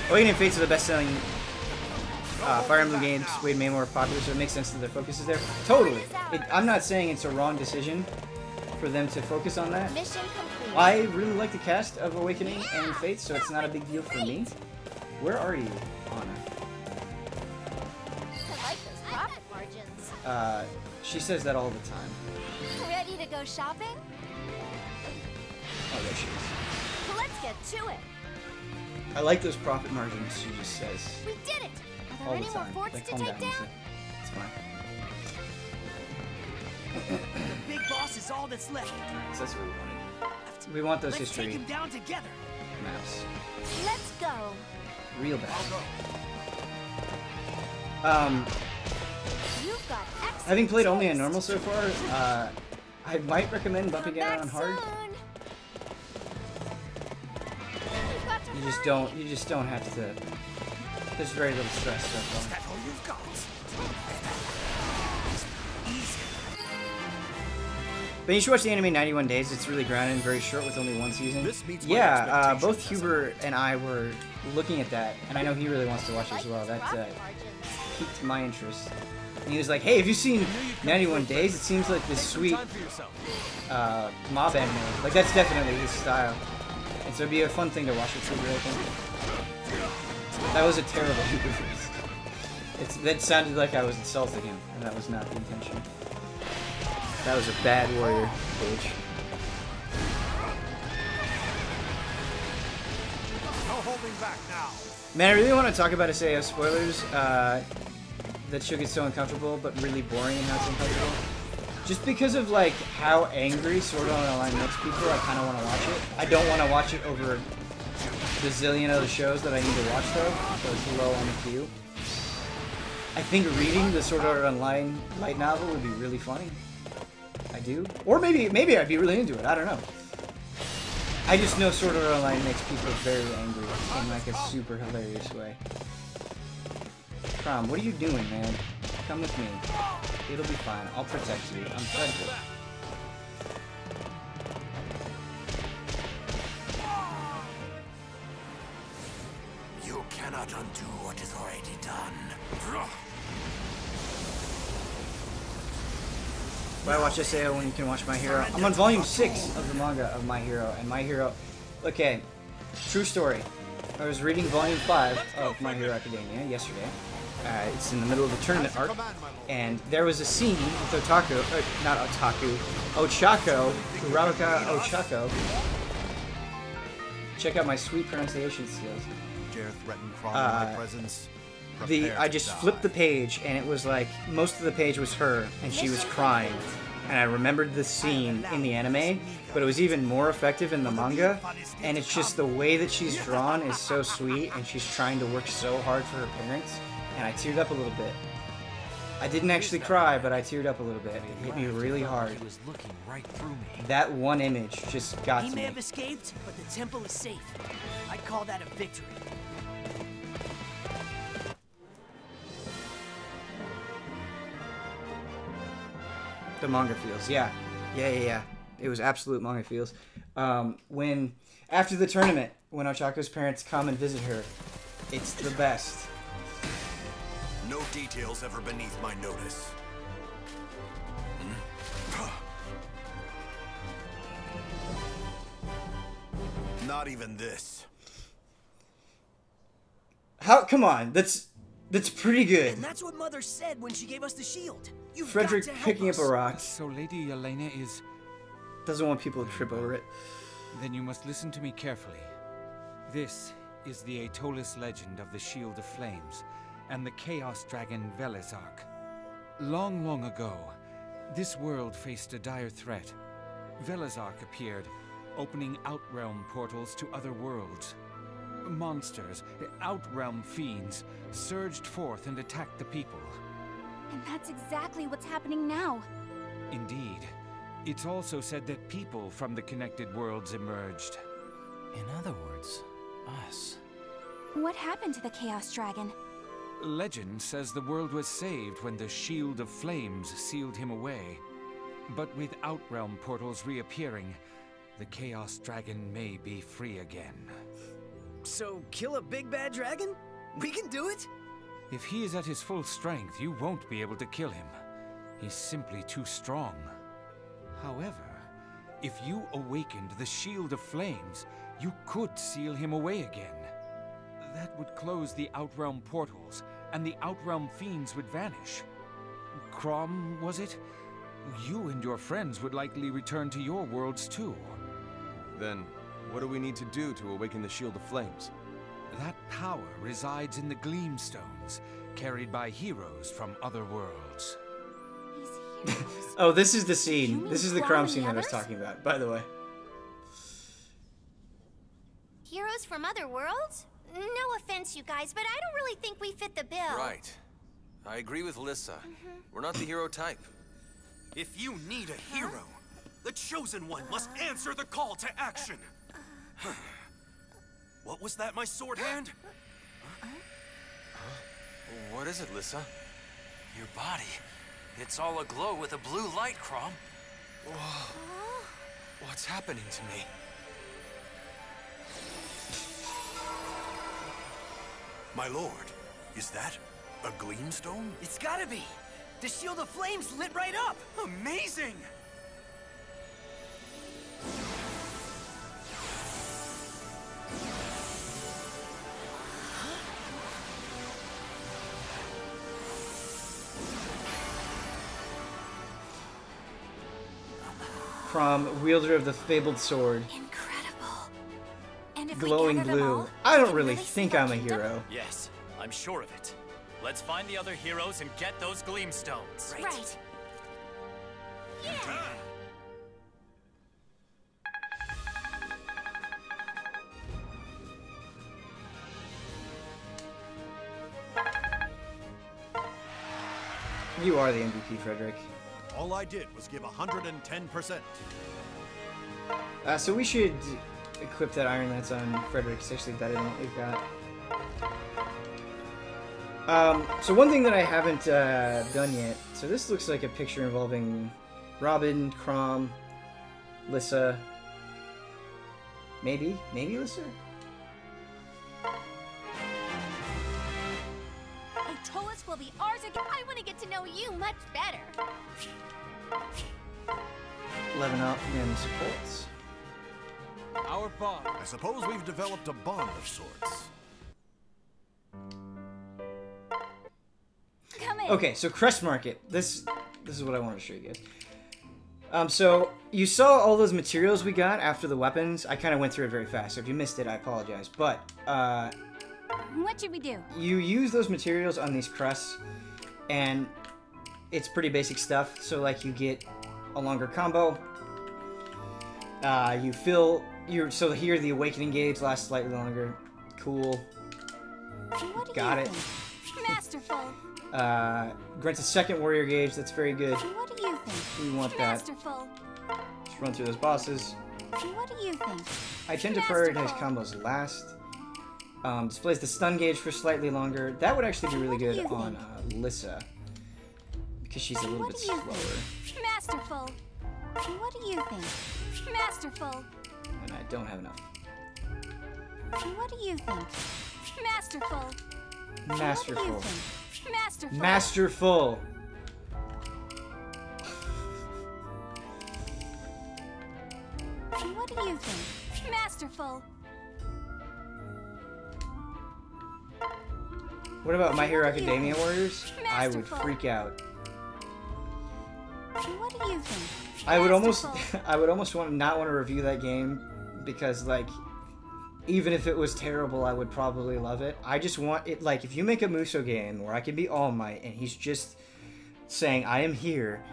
Awakening Fates are the best-selling Fire Emblem games way more popular, so it makes sense that their focus is there. Totally. I'm not saying it's a wrong decision for them to focus on that. I really like the cast of Awakening and Fates, so it's not a big deal for me. Where are you, Anna? I like those profit margins. She says that all the time. Ready to go shopping? Oh, there she is. Let's get to it. I like those profit margins, she just says. We did it. Are All there the any more time. forts Like, to calm take down, down? It's fine. The big boss is all that's left. So that's what we wanted. We want those Let's history take him down together. maps. Let's go. Real bad. You've got excellent Having played only on taste. normal so far, I might recommend bumping it on hard. You just don't have to. There's very little stress so far. That's all you've got. But you should watch the anime 91 Days. It's really grounded and very short with only one season. This meets my Yeah, expectations, both Huber and I were looking at that, and I know he really wants to watch it as well. That piqued my interest. And he was like, hey, have you seen 91 Days? It seems like this sweet mob anime. Like, that's definitely his style. And so it'd be a fun thing to watch with Huber, I think. That was a terrible Huber voice. That sounded like I was insulting him, and that was not the intention. That was a bad warrior page. No holding back now. Man, I really want to talk about SAO spoilers. That should get so uncomfortable, but really boring and how it's uncomfortable. Just because of like how angry Sword Art Online makes people, I kind of want to watch it. I don't want to watch it over the zillion other shows that I need to watch though, so it's low on the queue. I think reading the Sword Art Online light novel would be really funny. I do. Or maybe I'd be really into it. I don't know. I just know Sword Art Online makes people very angry in like a super hilarious way. Crom, what are you doing, man? Come with me. It'll be fine. I'll protect you. I'm Frederick. You cannot undo what is already done. Why watch SAO when you can watch My Hero? I'm on volume 6 of the manga of My Hero, and My Hero... Okay, true story. I was reading Volume 5 of My Hero Academia yesterday. It's in the middle of the tournament arc, and there was a scene with Ochako, Uraraka Ochako. Check out my sweet pronunciation skills. I just flipped the page, and it was like, most of the page was her, and she was crying. And I remembered the scene in the anime, but it was even more effective in the manga, and it's just the way that she's drawn is so sweet, and she's trying to work so hard for her parents, and I teared up a little bit. I didn't actually cry, but I teared up a little bit. It hit me really hard. That one image just got to me. He may have escaped, but the temple is safe. I'd call that a victory. The manga feels, yeah. It was absolute manga feels. When, after the tournament, when Ochako's parents come and visit her, it's the best. No details ever beneath my notice. Not even this. How? Come on, that's pretty good. And that's what Mother said when she gave us the shield. Frederick picking up a rock. So Lady Elena is... Doesn't want people to trip over it. Then you must listen to me carefully. This is the Aetolis legend of the Shield of Flames and the Chaos Dragon Velizark. Long, long ago, this world faced a dire threat. Velizark appeared, opening Outrealm portals to other worlds. Monsters, Outrealm fiends, surged forth and attacked the people. And that's exactly what's happening now. Indeed. It's also said that people from the connected worlds emerged. In other words, us. What happened to the Chaos Dragon? Legend says the world was saved when the Shield of Flames sealed him away. But with Outrealm portals reappearing, the Chaos Dragon may be free again. So, kill a big bad dragon? We can do it? If he is at his full strength, you won't be able to kill him. He's simply too strong. However, if you awakened the Shield of Flames, you could seal him away again. That would close the Outrealm portals, and the Outrealm fiends would vanish. Crom, was it? You and your friends would likely return to your worlds too. Then, what do we need to do to awaken the Shield of Flames? That power resides in the Gleamstones, carried by heroes from other worlds. Oh, this is the scene. This is the Crom scene that I was talking about, by the way. Heroes from other worlds? No offense, you guys, but I don't really think we fit the bill. Right. I agree with Lissa. We're not the hero type. If you need a hero, the Chosen One must answer the call to action. What was that, my sword hand? What is it, Lissa? Your body. It's all aglow with a blue light, Crom. Whoa. What's happening to me? My lord, is that a Gleamstone? It's gotta be. The Shield of Flames lit right up. Amazing! Crom, wielder of the fabled sword. Incredible. And if Glowing we gather them blue. all, I don't we can really see think our I'm a kingdom? hero. Yes, I'm sure of it. Let's find the other heroes and get those Gleamstones. Right. You are the MVP, Frederick. All I did was give 110%. So we should equip that Iron Lance on Frederick. It's actually better than what we've got. So one thing that I haven't done yet. So this looks like a picture involving Robin, Crom, Lissa. Maybe Lissa? Aetolis will be ours again. I want to get to know you much better. Level up and supports. Our bond. I suppose we've developed a bond of sorts. Come in. Okay, so Crest Market. This is what I wanted to show you guys. So you saw all those materials we got after the weapons. I kind of went through it very fast, so if you missed it, I apologize. But What should we do? you use those materials on these crests, and it's pretty basic stuff. So like you get a longer combo. You fill your so here the awakening gauge lasts slightly longer. Cool. What do Got you it. think? Masterful. Grants a second warrior gauge. That's very good. What do you think? We want that. Masterful. Let's run through those bosses. What do you think? I tend to prioritize combos last. Displays the stun gauge for slightly longer. That would actually be really good on Lissa, because she's a little bit slower. Masterful. What do you think? Masterful. And I don't have enough. What do you think? Masterful. Masterful. What do you think? Masterful. Masterful. What do you think? Masterful. What about My Hero Academia Warriors? I would Masterful. freak out. What do you think? I would almost, Masterful. I would almost not want to review that game because, like, even if it was terrible, I would probably love it. I just want it, like, if you make a Musou game where I can be All Might and he's just saying, I am here,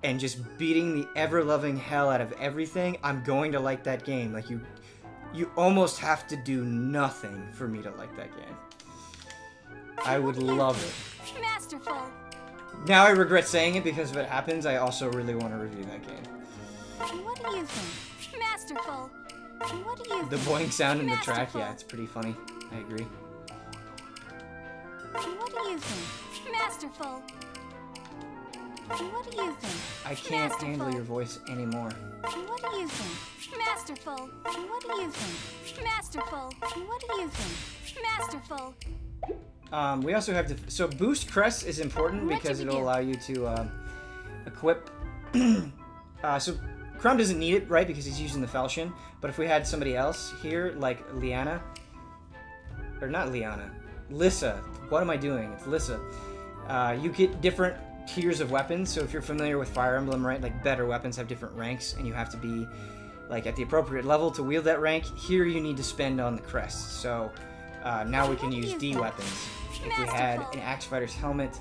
and just beating the ever-loving hell out of everything, I'm going to like that game. Like, you almost have to do nothing for me to like that game. I would love it. Masterful. Now I regret saying it because if it happens, I also really want to review that game. What do you think? Masterful. What do you The think? boing sound in the track, Masterful. yeah, it's pretty funny. I agree. What do you think? Masterful. What do you think? I can't handle your voice anymore. What do you think? Masterful. What do you think? Masterful. What do you think? Masterful. We also have to... So boost Crest is important What because should we it'll do? allow you to equip... so Crom doesn't need it, right? Because he's using the falchion. But if we had somebody else here, like Liana... Or not Liana. Lissa. What am I doing? It's Lissa. You get different tiers of weapons. So if you're familiar with Fire Emblem, right? Like better weapons have different ranks. And you have to be like at the appropriate level to wield that rank. Here you need to spend on the Crest. So now we can use D weapons. If we had an Axe Fighter's helmet,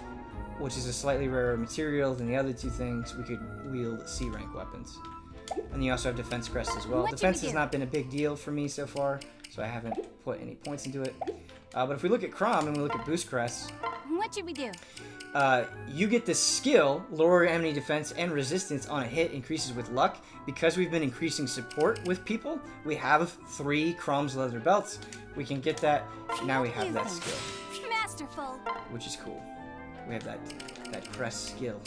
which is a slightly rarer material than the other two things, we could wield C-rank weapons. And you also have Defense Crest as well. What should Defense we has do? not been a big deal for me so far, so I haven't put any points into it. But if we look at Crom and we look at Boost Crest, What should we do? you get this skill, lower enemy defense and resistance on a hit increases with luck. Because we've been increasing support with people, we have 3 Crom's leather belts. We can get that. Now we have that skill, Masterful. which is cool. We have that Crest skill.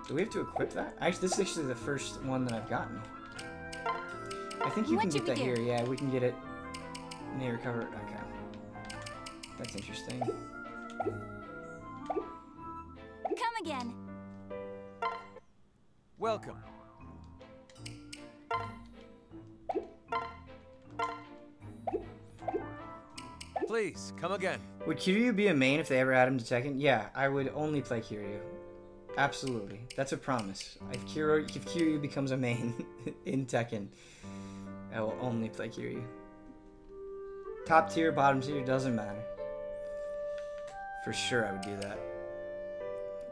Do we have to equip that? Actually, this is actually the first one that I've gotten. I think you What can should get that we do? here. Yeah, we can get it. May recover. Okay. That's interesting. Come again. Welcome. Please, come again. Would Kiryu be a main if they ever add him to Tekken? Yeah, I would only play Kiryu. Absolutely. That's a promise. If Kiryu becomes a main in Tekken, I will only play Kiryu. Top tier, bottom tier, doesn't matter. For sure I would do that.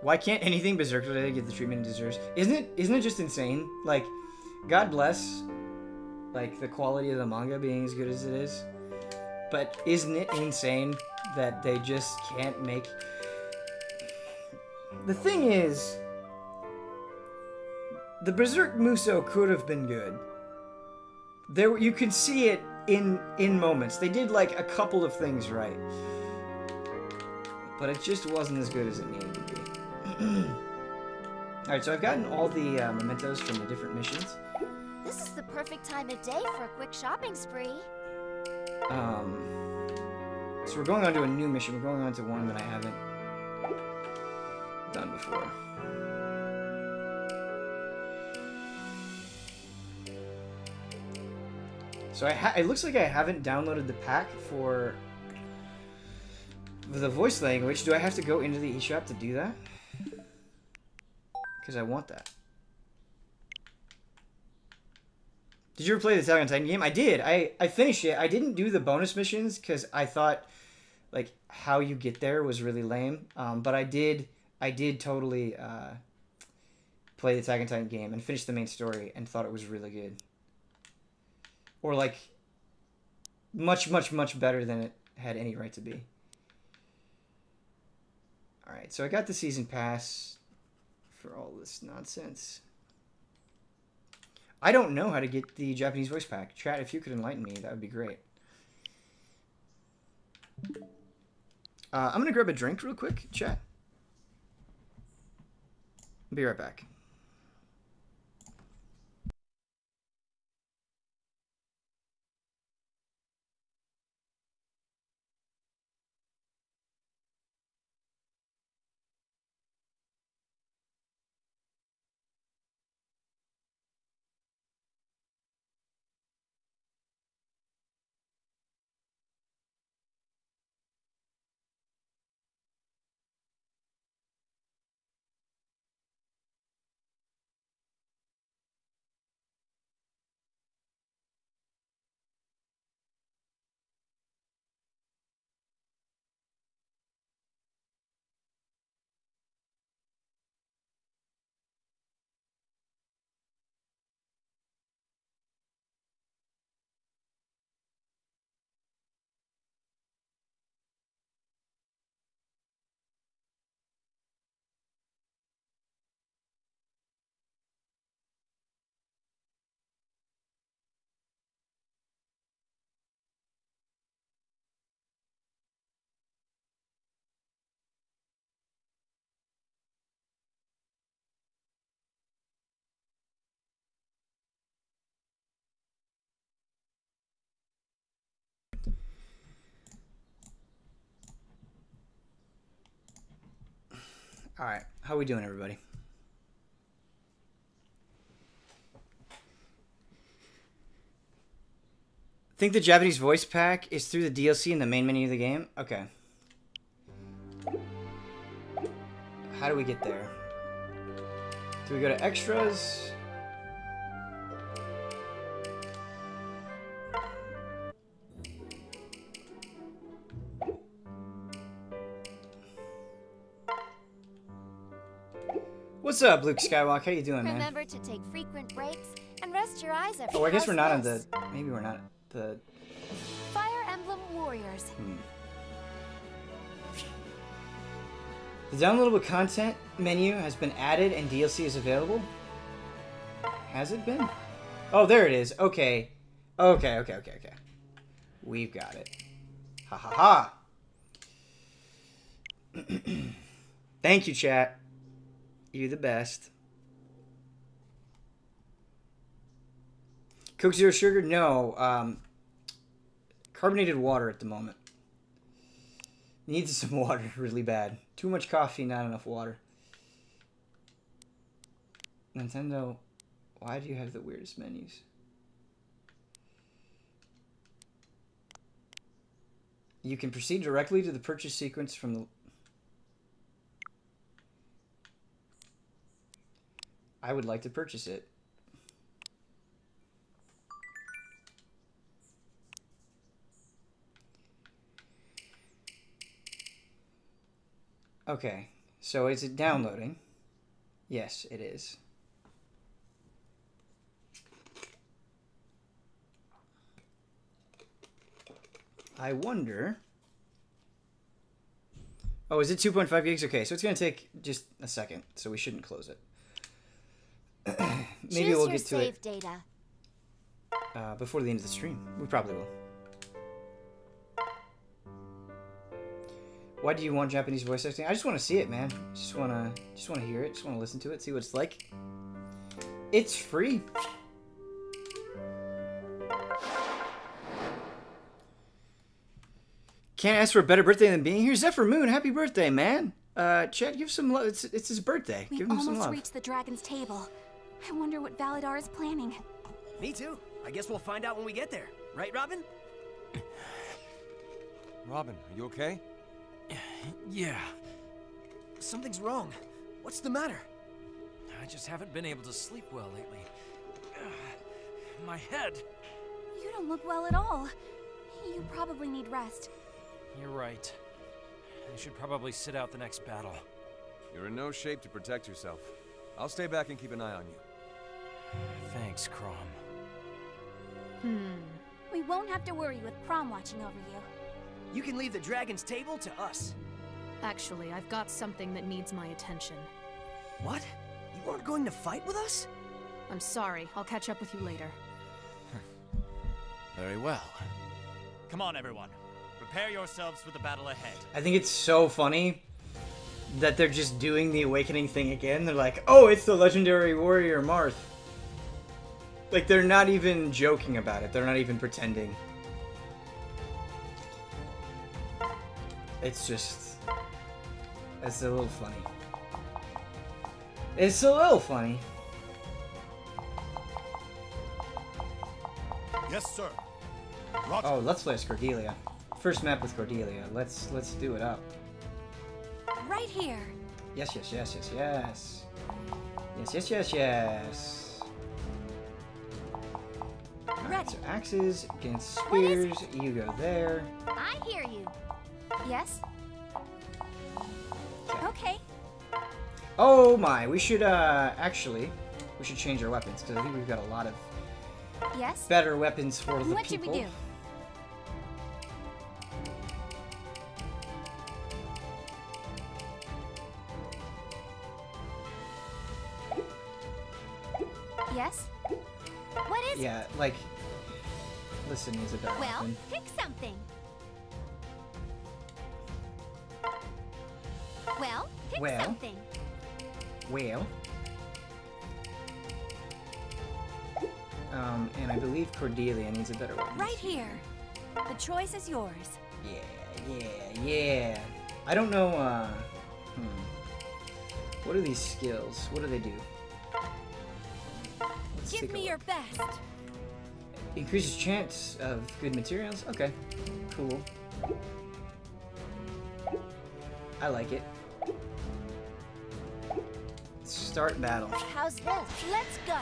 Why can't anything Berserk related get the treatment it deserves? Isn't it just insane? Like, God bless, like, the quality of the manga being as good as it is. But isn't it insane that they just can't make... The thing is, the Berserk Musou could have been good. There, you could see it in moments. They did like a couple of things right, but it just wasn't as good as it needed to be. All right, so I've gotten all the mementos from the different missions. This is the perfect time of day for a quick shopping spree. So we're going on to a new mission. We're going on to one that I haven't done before. So it looks like I haven't downloaded the pack for the voice language. Do I have to go into the eShop to do that? Because I want that. Did you ever play the Attack on Titan game? I did. I finished it. I didn't do the bonus missions because I thought like how you get there was really lame. But I did totally play the Attack on Titan game and finish the main story and thought it was really good. Or like much better than it had any right to be. Alright, so I got the season pass for all this nonsense. I don't know how to get the Japanese voice pack. Chat, if you could enlighten me, that would be great. I'm going to grab a drink real quick, chat. I'll be right back. All right, how we doing, everybody? Think the Japanese voice pack is through the DLC in the main menu of the game? Okay. How do we get there? Do we go to extras? What's up, Luke Skywalker? How you doing, man? Remember to take frequent breaks and rest your eyes every. Oh, I guess we're not on the. Maybe we're not at the. Fire Emblem Warriors. The downloadable content menu has been added and DLC is available. Has it been? Oh, there it is. Okay. Okay. We've got it. Ha ha ha. Thank you, chat. You're the best. Coke Zero Sugar? No. Carbonated water at the moment. Needs some water really bad. Too much coffee, not enough water. Nintendo, why do you have the weirdest menus? You can proceed directly to the purchase sequence from the... I would like to purchase it. Okay, so is it downloading? Yes, it is. I wonder... Oh, is it 2.5 gigs? Okay, so it's going to take just a second, so we shouldn't close it. Maybe we'll get to it data. Before the end of the stream. We probably will. Why do you want Japanese voice acting? I just want to see it, man. Just want to hear it. Just want to listen to it. See what it's like. It's free. Can't ask for a better birthday than being here. Zephyr Moon, happy birthday, man. Chad, give some love. It's his birthday. Give him some love. We almost reached the dragon's table. I wonder what Validar is planning. Me too. I guess we'll find out when we get there. Right, Robin? Robin, are you okay? Yeah. Something's wrong. What's the matter? I just haven't been able to sleep well lately. My head. You don't look well at all. You probably need rest. You're right. I should probably sit out the next battle. You're in no shape to protect yourself. I'll stay back and keep an eye on you. Thanks, Crom. We won't have to worry with Prom watching over you. You can leave the dragon's table to us. Actually, I've got something that needs my attention. What? You aren't going to fight with us? I'm sorry. I'll catch up with you later. Very well. Come on, everyone. Prepare yourselves for the battle ahead. I think it's so funny that they're just doing the awakening thing again. They're like, oh, it's the legendary warrior Marth. Like, they're not even joking about it. They're not even pretending. It's just... it's a little funny. It's a little funny. Yes, sir. Roger. Oh, let's play as Cordelia. First map with Cordelia. Let's do it up. Right here. Yes, yes, yes, yes, yes. Yes, yes, yes, yes. Alright, so axes against spears. You go there. I hear you. Yes? Okay. Oh my, we should actually, we should change our weapons because I think we've got a lot of better weapons for the What people. What should we do? Yes? What is Yeah, like, listen, is a better Well, weapon. pick something. Well, pick Well. something. Well. And I believe Cordelia needs a better weapon. Right here. The choice is yours. Yeah. I don't know, what are these skills? What do they do? Let's Give take a me look. your best. Increases chance of good materials? Okay. Cool. I like it. Start battle. How's this? Let's go.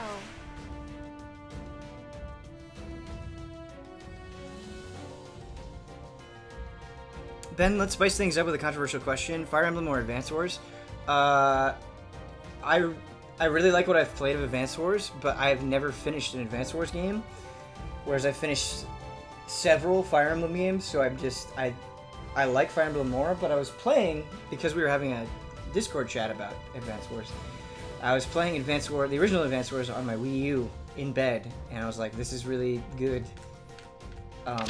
Ben, let's spice things up with a controversial question. Fire Emblem or Advance Wars? I really like what I've played of Advance Wars, but I've never finished an Advance Wars game. Whereas I finished several Fire Emblem games, so I like Fire Emblem more, but I was playing, because we were having a Discord chat about Advance Wars, I was playing Advance Wars, the original Advance Wars on my Wii U in bed, and I was like, this is really good.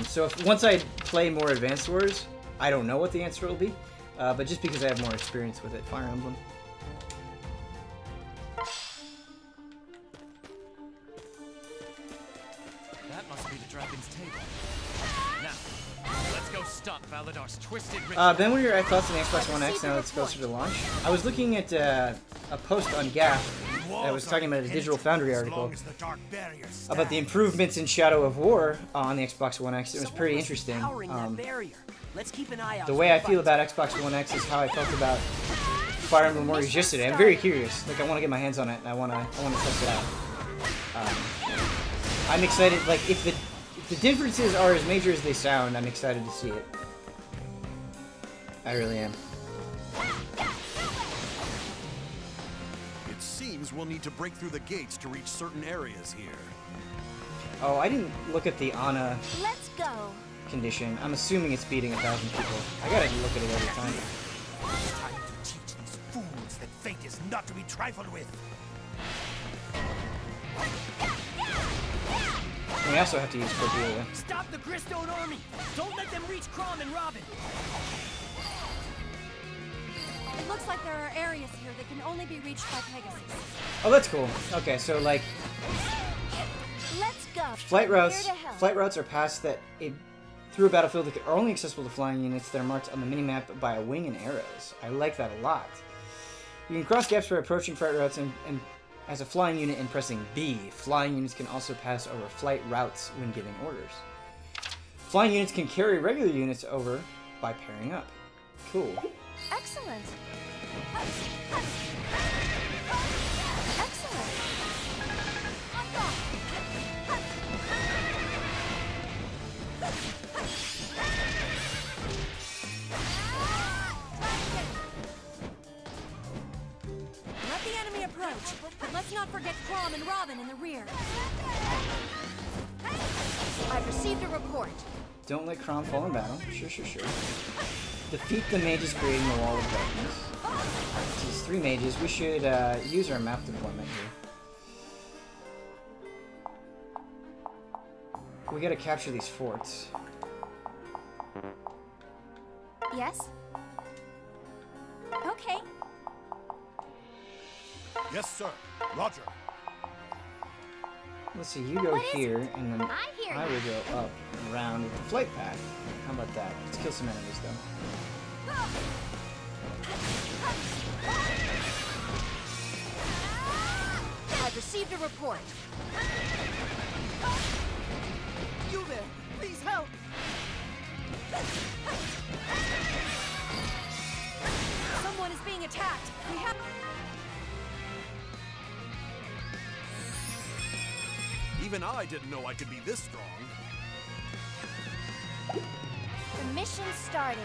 So once I play more Advance Wars, I don't know what the answer will be, but just because I have more experience with it, Fire Emblem. That must be the dragon's table. Now, let's go stop Validar's twisted ritual. Ben, what are your thoughts on the Xbox One X now that it's closer to launch? I was looking at a post on GAF that was talking about a Digital Foundry article about the improvements in Shadow of War on the Xbox One X. It was pretty interesting. Let's keep an eye out. The way I feel about Xbox One X is how I felt about Fire Emblem Warriors yesterday. I'm very curious. Like, I want to get my hands on it, and I want to test it out. I'm excited. Like, if the differences are as major as they sound, I'm excited to see it. I really am. It seems we'll need to break through the gates to reach certain areas here. Oh, I didn't look at the Ana Let's go. condition. I'm assuming it's beating 1,000 people. I gotta look at it every time. It's time to teach these fools that fate is not to be trifled with. And we also have to use Cordelia. Stop the Gristone army! Don't let them reach Crom and Robin! It looks like there are areas here that can only be reached by Pegasus. Oh, that's cool. Okay, so like Let's go. flight routes are paths that through a battlefield that are only accessible to flying units that are marked on the minimap by a wing and arrows. I like that a lot. You can cross gaps by approaching flight routes and as a flying unit and pressing B. Flying units can also pass over flight routes when giving orders. Flying units can carry regular units over by pairing up. Cool. Excellent. Let the enemy approach, but let's not forget Crom and Robin in the rear. I've received a report. Don't let Crom fall in battle. Sure. Defeat the mages creating the wall of darkness. These 3 mages. We should use our map deployment here. We gotta capture these forts. Yes? Okay. Yes, sir. Roger. Let's see, you go here, and then I will go up and around with the flight path. How about that? Let's kill some enemies, though. I've received a report. You there! Please help! Someone is being attacked. We have... Even I didn't know I could be this strong. The mission's starting.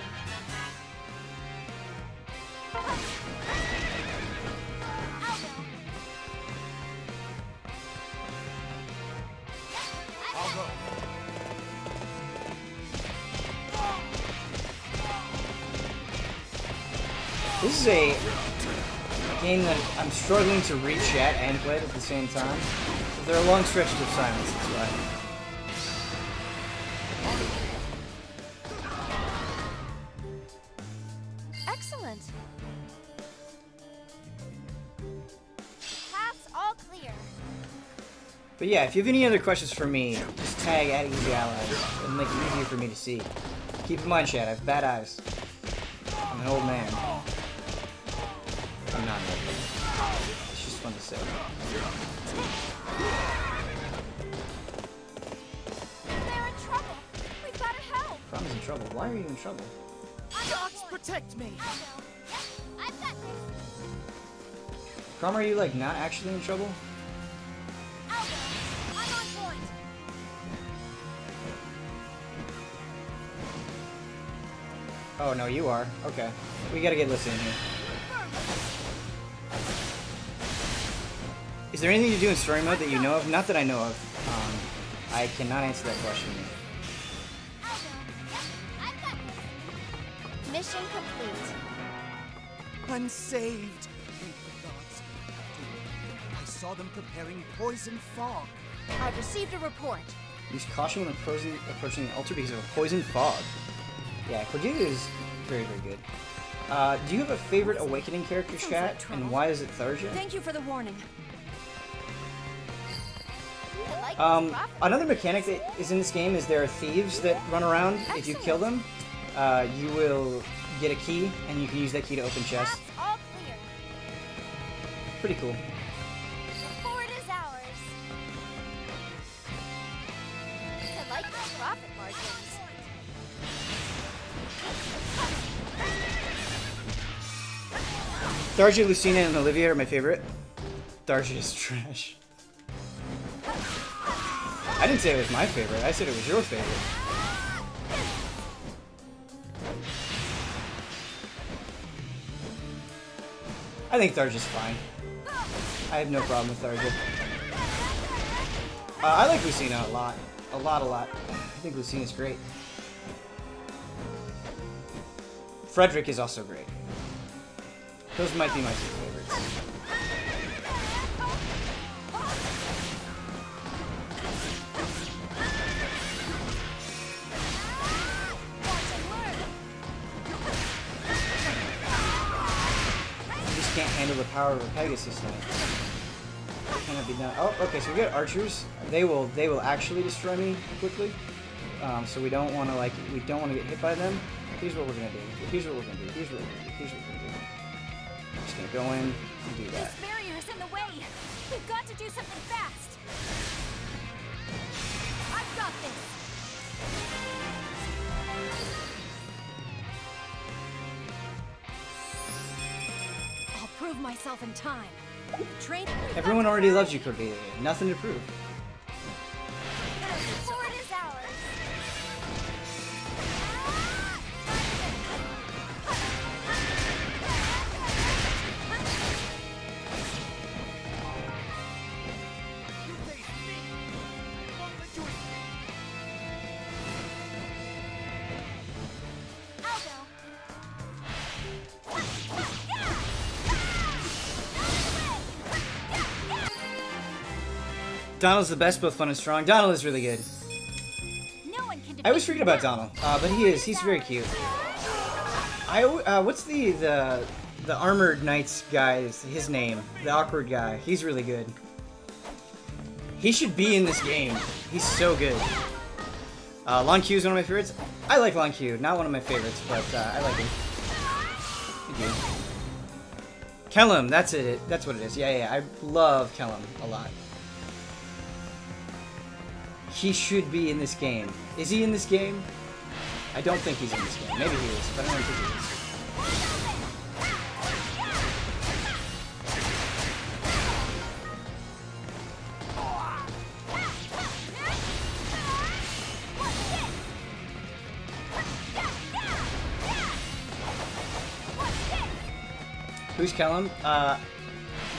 I'll go. This is a game that I'm struggling to read chat and play it at the same time. There are long stretches of silence, that's why. Excellent. Path's all clear. But yeah, if you have any other questions for me, just tag @EasyAllies. It'll make it easier for me to see. Keep in mind, chat, I have bad eyes. I'm an old man. I'm not an old man. It's just fun to say. They're in trouble. We've got to help. Crom's in trouble. Why are you in trouble? Docs, protect me! I've got this. Crom, are you like not actually in trouble? I'm on point. Oh no, you are. Okay. We gotta get Lissa in here. Is there anything to do in story mode that you know of? Not that I know of. I cannot answer that question. Mission complete. I'm saved. Thank the gods. I saw them preparing poison fog. I've received a report. Use caution when approaching the altar because of a poison fog. Yeah, Cordelia is very, very good. Do you have a favorite Awakening character, chat? And why is it Tharja? Thank you for the warning. Another mechanic that is in this game is there are thieves that run around. Excellent. If you kill them, you will get a key, and you can use that key to open chests. All clear. Pretty cool. The fort is ours. I like the profit margins. Tharja, Lucina, and Olivia are my favorite. Tharja is trash. I didn't say it was my favorite, I said it was your favorite. I think Tharja's fine. I have no problem with Tharja. I like Lucina a lot. A lot. I think Lucina's great. Frederick is also great. Those might be my two favorites. Can't handle the power of a Pegasus Knight. Cannot be done. Oh, okay. So we got archers. They will actually destroy me quickly. So we don't want to get hit by them. Here's what we're gonna do. Here's what we're gonna do. I'm just gonna go in and do that. This barrier is in the way. We've got to do something fast. I've got this. I'll prove myself in time. Train. Everyone already loves you, Cordelia. Nothing to prove. The sword is ours. Donald's the best, both fun and strong. Donald is really good. No one can I always forget about Donald, but he's very cute. What's the armored knights guy's his name? The awkward guy. He's really good. He should be in this game. He's so good. Lon Q is one of my favorites. I like Lon Q, not one of my favorites, but I like him. Thank you. Kellum, that's it. That's what it is. Yeah, I love Kellum a lot. He should be in this game. Is he in this game? I don't think he's in this game. Maybe he is, but I don't think he is. Who's Kellum?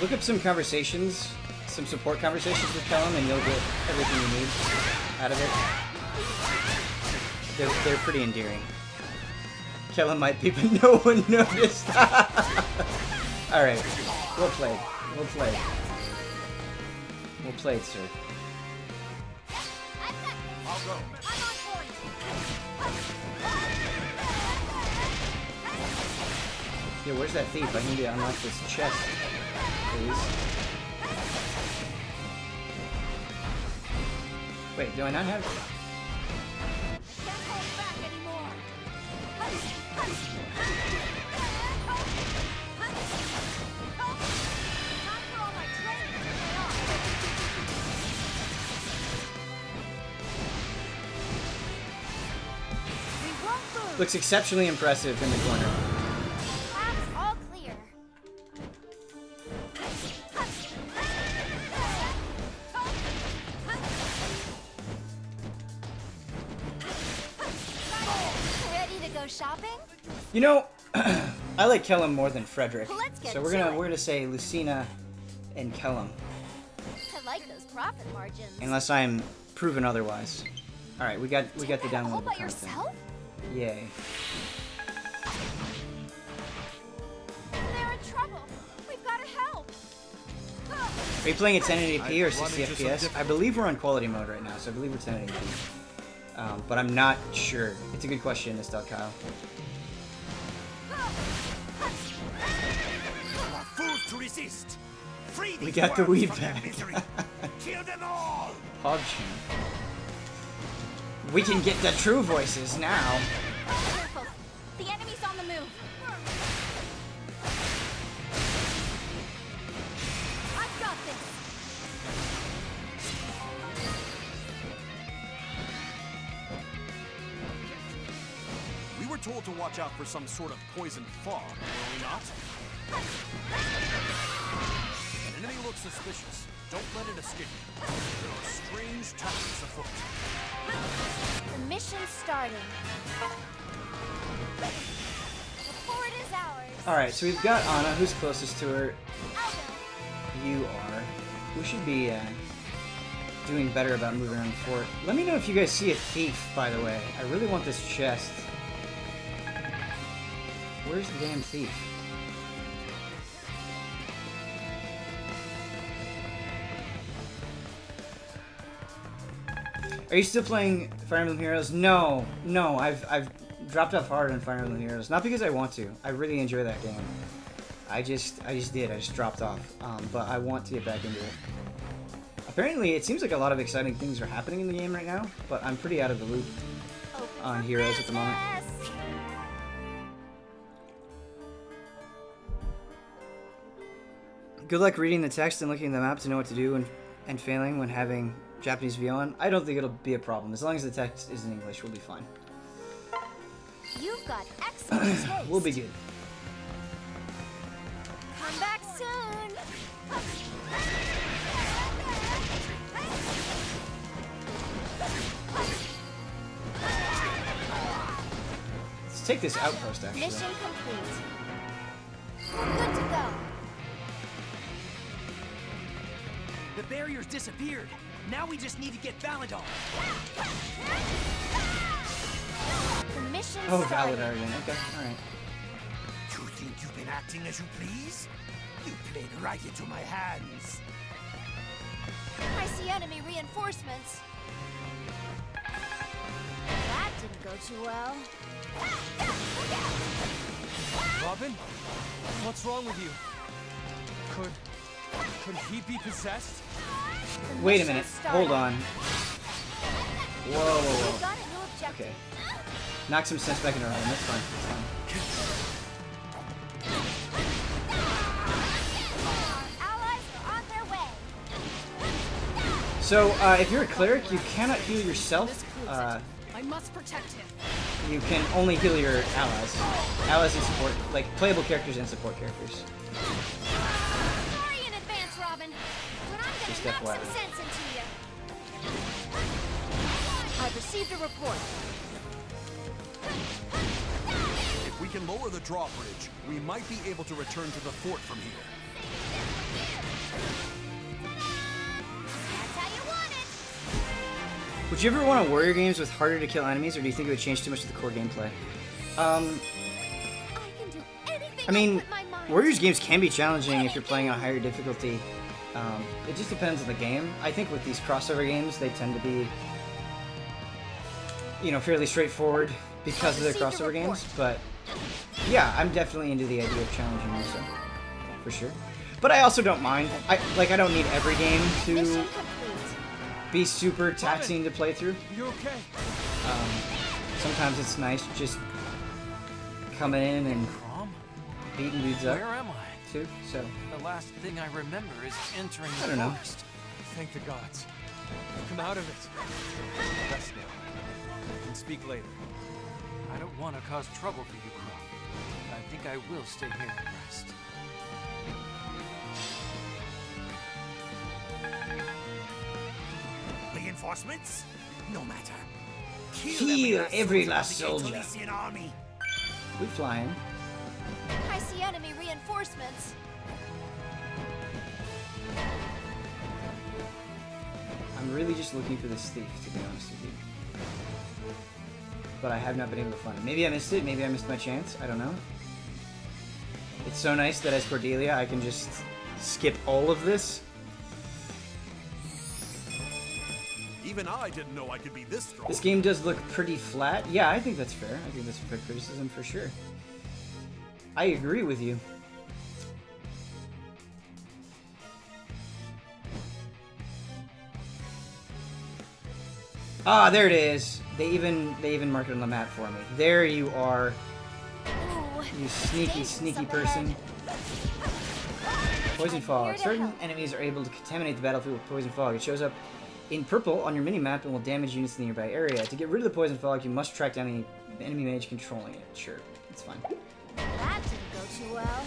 Look up some conversations, some support conversations with Kellum, and you'll get everything you need out of it. They're pretty endearing. Kellum might be, but no one noticed. Alright, well played. Well played. Well played, sir. I'll go. Yeah, where's that thief? I need to unlock this chest, please. Wait, do I not have it? Looks exceptionally impressive in the corner. All clear. Ready to go shopping? You know, I like Kellum more than Frederick, Let's get so we're gonna say Lucina and Kellum, I like those profit margins. unless I'm proven otherwise. All right, we got the All downloadable by content. yourself? Yay! They're in trouble. We've got to help. Are you playing at 1080p or 60 FPS? I believe we're on quality mode right now, so I believe we're 1080p. But I'm not sure. It's a good question, Estelle Kyle. Fools to resist. Free We these got the worms weed from their back. misery. Kill them all. PogChamp. We can get the true voices now. Careful. The enemy's on the move. I've got this. We were told to watch out for some sort of poison fog, were we not? An enemy looks suspicious. Don't let it escape you. There are strange tactics afoot. The mission's starting. The fort is ours. Alright, so we've got Anna, who's closest to her. You are. We should be doing better about moving around the fort. Let me know if you guys see a thief, by the way. I really want this chest. Where's the damn thief? Are you still playing Fire Emblem Heroes? No, I've dropped off hard on Fire Emblem Heroes. Not because I want to. I really enjoy that game. I just did. I just dropped off. But I want to get back into it. Apparently, it seems like a lot of exciting things are happening in the game right now, but I'm pretty out of the loop on Heroes at the moment. Good luck reading the text and looking at the map to know what to do and failing when having Japanese VO on. I don't think it'll be a problem. As long as the text is in English, we'll be fine. You've got excellent taste. We'll be good. Come back soon. Let's take this outpost, actually. Mission complete. Good to go. The barrier's disappeared. Now we just need to get Validar. The mission Oh, started. Validar again. Okay, alright. You think you've been acting as you please? You played right into my hands. I see enemy reinforcements. That didn't go too well. Robin? What's wrong with you? Could he be possessed? Wait a minute. Hold on. Whoa, whoa, We whoa. got a new objective. Okay. Knock some sense back into Ryan. That's fine. That's fine. Our allies are on their way. So, if you're a cleric, you cannot heal yourself. I must protect him. You can only heal your allies. Allies and support, like playable characters and support characters. Sorry in advance, Robin. But I'm Just gonna knock FYI. some sense into you. I've received a report. If we can lower the drawbridge, we might be able to return to the fort from here. That's how you want it. Would you ever want warrior games with harder to kill enemies, or do you think it would change too much of the core gameplay? I can do anything I mean, put my mind Warriors to. games can be challenging if you're playing on a higher difficulty. It just depends on the game. I think with these crossover games, they tend to be, you know, fairly straightforward because of their crossover games. But yeah, I'm definitely into the idea of challenging myself, for sure. But I also don't mind. I don't need every game to Mission complete. be super taxing to play through. You okay? Sometimes it's nice just coming in and Crom? beating dudes up Where am I? too. So The last thing I remember is entering I the don't know. forest. Thank the gods. You've come out of it. Rest now. We can speak later. I don't want to cause trouble for you, Crom. I think I will stay here and rest. Reinforcements? No matter. Kill every last soldier of the soldier. Galician army. we flying. I see enemy reinforcements. I'm really just looking for this thief, to be honest with you. But I have not been able to find it. Maybe I missed it. Maybe I missed my chance. I don't know. It's so nice that as Cordelia, I can just skip all of this. Even I didn't know I could be this strong. This game does look pretty flat. Yeah, I think that's fair. I think that's a fair criticism for sure. I agree with you. Ah, there it is. They even marked it on the map for me. There you are. Ooh, You sneaky, dangerous sneaky up person. ahead. Poison I'm fog. here to Certain help. enemies are able to contaminate the battlefield with poison fog. It shows up in purple on your mini-map and will damage units in the nearby area. To get rid of the poison fog, you must track down the enemy mage controlling it. Sure, it's fine. That didn't go too well.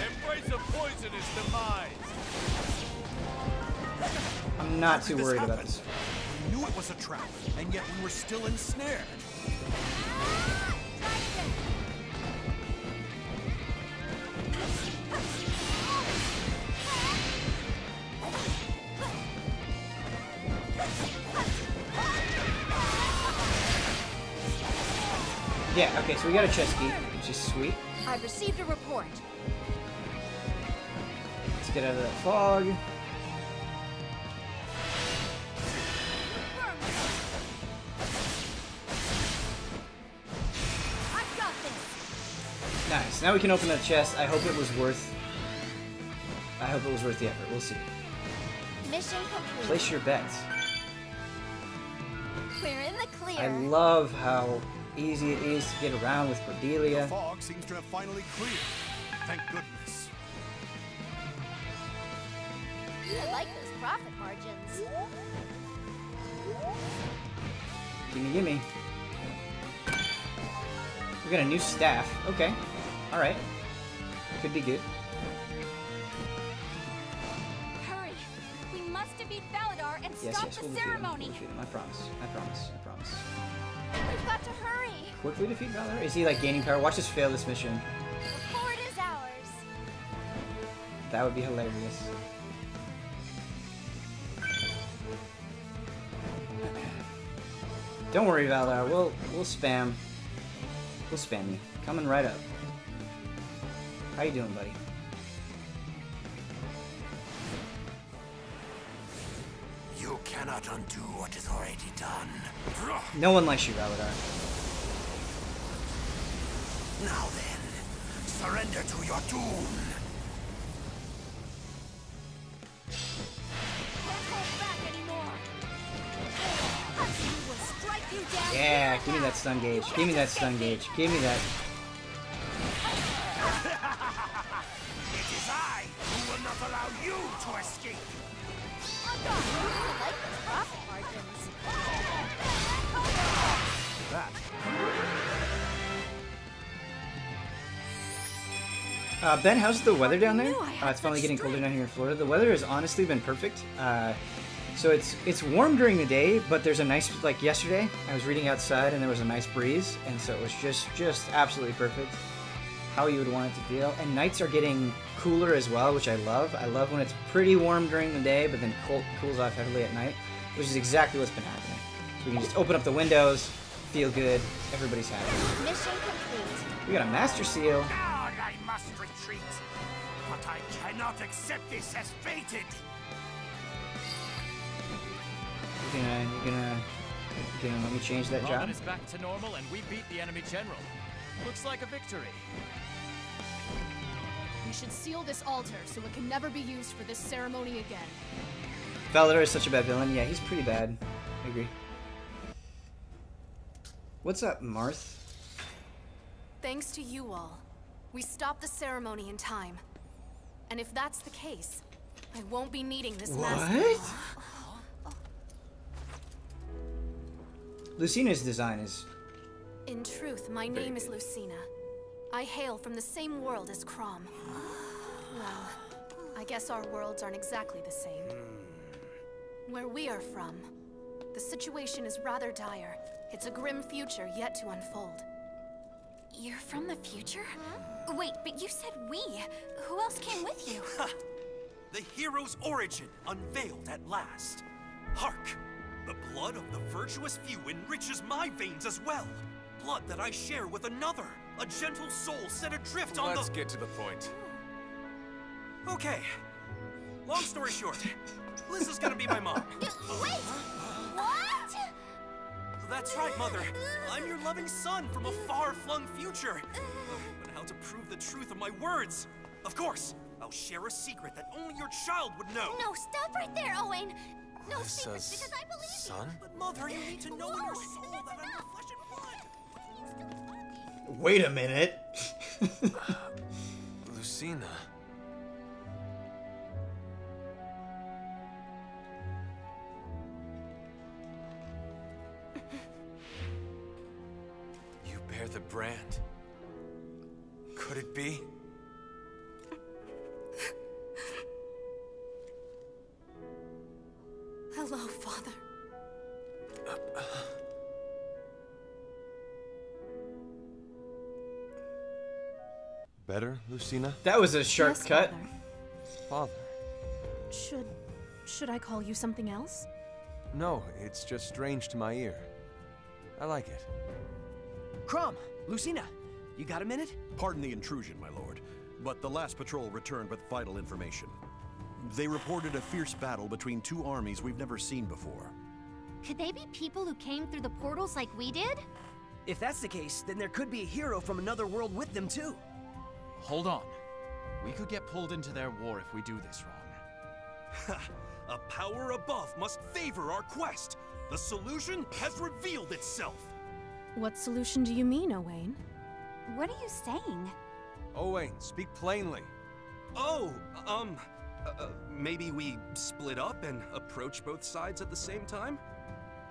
Embrace a poisonous demise. I'm not too How could worried this about happen? this. We knew it was a trap, and yet we were still ensnared. Yeah, okay, so we got a chest key, which is sweet. I've received a report. Let's get out of that fog. I've got this. Nice. Now we can open that chest. I hope it was worth the effort. We'll see. Mission complete. Place your bets. We're in the clear. I love how easy it is to get around with Cordelia. The fog seems to have finally cleared. Thank goodness. I like those profit margins. Gimme, gimme. We got a new staff. Okay. Alright. Could be good. Hurry! We must defeat Validar and Yes, stop yes, the we'll defeat him. ceremony. We'll defeat him. I promise. I promise. I promise. We've got to hurry. Quickly defeat Validar? Is he like gaining power? Watch us fail this mission. The fort is ours. That would be hilarious. Don't worry, Validar. We'll spam. We'll spam you. Coming right up. How you doing, buddy? You cannot undo what is already done. No one likes you, Validar. Now then, surrender to your doom. Yeah, give me that stun gauge. Give me that stun gauge. Give me that. It is I who will not allow you to escape. I like those profit margins. Ben, how's the weather down there? It's finally getting colder down here in Florida. The weather has honestly been perfect. So it's warm during the day, but there's a nice, like yesterday, I was reading outside and there was a nice breeze, and so it was just absolutely perfect. How you would want it to feel. And nights are getting cooler as well, which I love. I love when it's pretty warm during the day, but then cools off heavily at night, which is exactly what's been happening. So we can just open up the windows, feel good, everybody's happy. Mission complete. We got a Master Seal. God, I must retreat. But I cannot accept this as fated. You're gonna let me change that job? is back to normal and we beat the enemy general. Looks like a victory. We should seal this altar so it can never be used for this ceremony again. Validar is such a bad villain. Yeah, he's pretty bad. I agree. What's up, Marth? Thanks to you all, we stopped the ceremony in time. And if that's the case, I won't be needing this mask anymore. Lucina's design is... In truth, my name is Lucina. I hail from the same world as Crom. Well, I guess our worlds aren't exactly the same. Where we are from, the situation is rather dire. It's a grim future yet to unfold. You're from the future? Wait, but you said we. Who else came with you? The hero's origin unveiled at last. Hark! The blood of the virtuous few enriches my veins as well. Blood that I share with another. A gentle soul set adrift on the... Let's get to the point. Okay. Long story short, Liz is gonna be my mom. Wait! What? That's right, Mother. I'm your loving son from a far-flung future. But how to prove the truth of my words? Of course, I'll share a secret that only your child would know. No, stop right there, Owen. No This secrets, says because I believe son? But Mother, you need to know in your soul that I'm your flesh and blood. Wait a minute. Lucina. You bear the brand. Could it be? Hello, Father. Better, Lucina? That was a sharp Yes, cut. Father. Father. Should I call you something else? No, it's just strange to my ear. I like it. Crom, Lucina, you got a minute? Pardon the intrusion, my lord, but the last patrol returned with vital information. They reported a fierce battle between two armies we've never seen before. Could they be people who came through the portals like we did? If that's the case, then there could be a hero from another world with them too. Hold on. We could get pulled into their war if we do this wrong. A power above must favor our quest. The solution has revealed itself. What solution do you mean, Owain? What are you saying? Owain, speak plainly. Oh, Maybe we split up and approach both sides at the same time?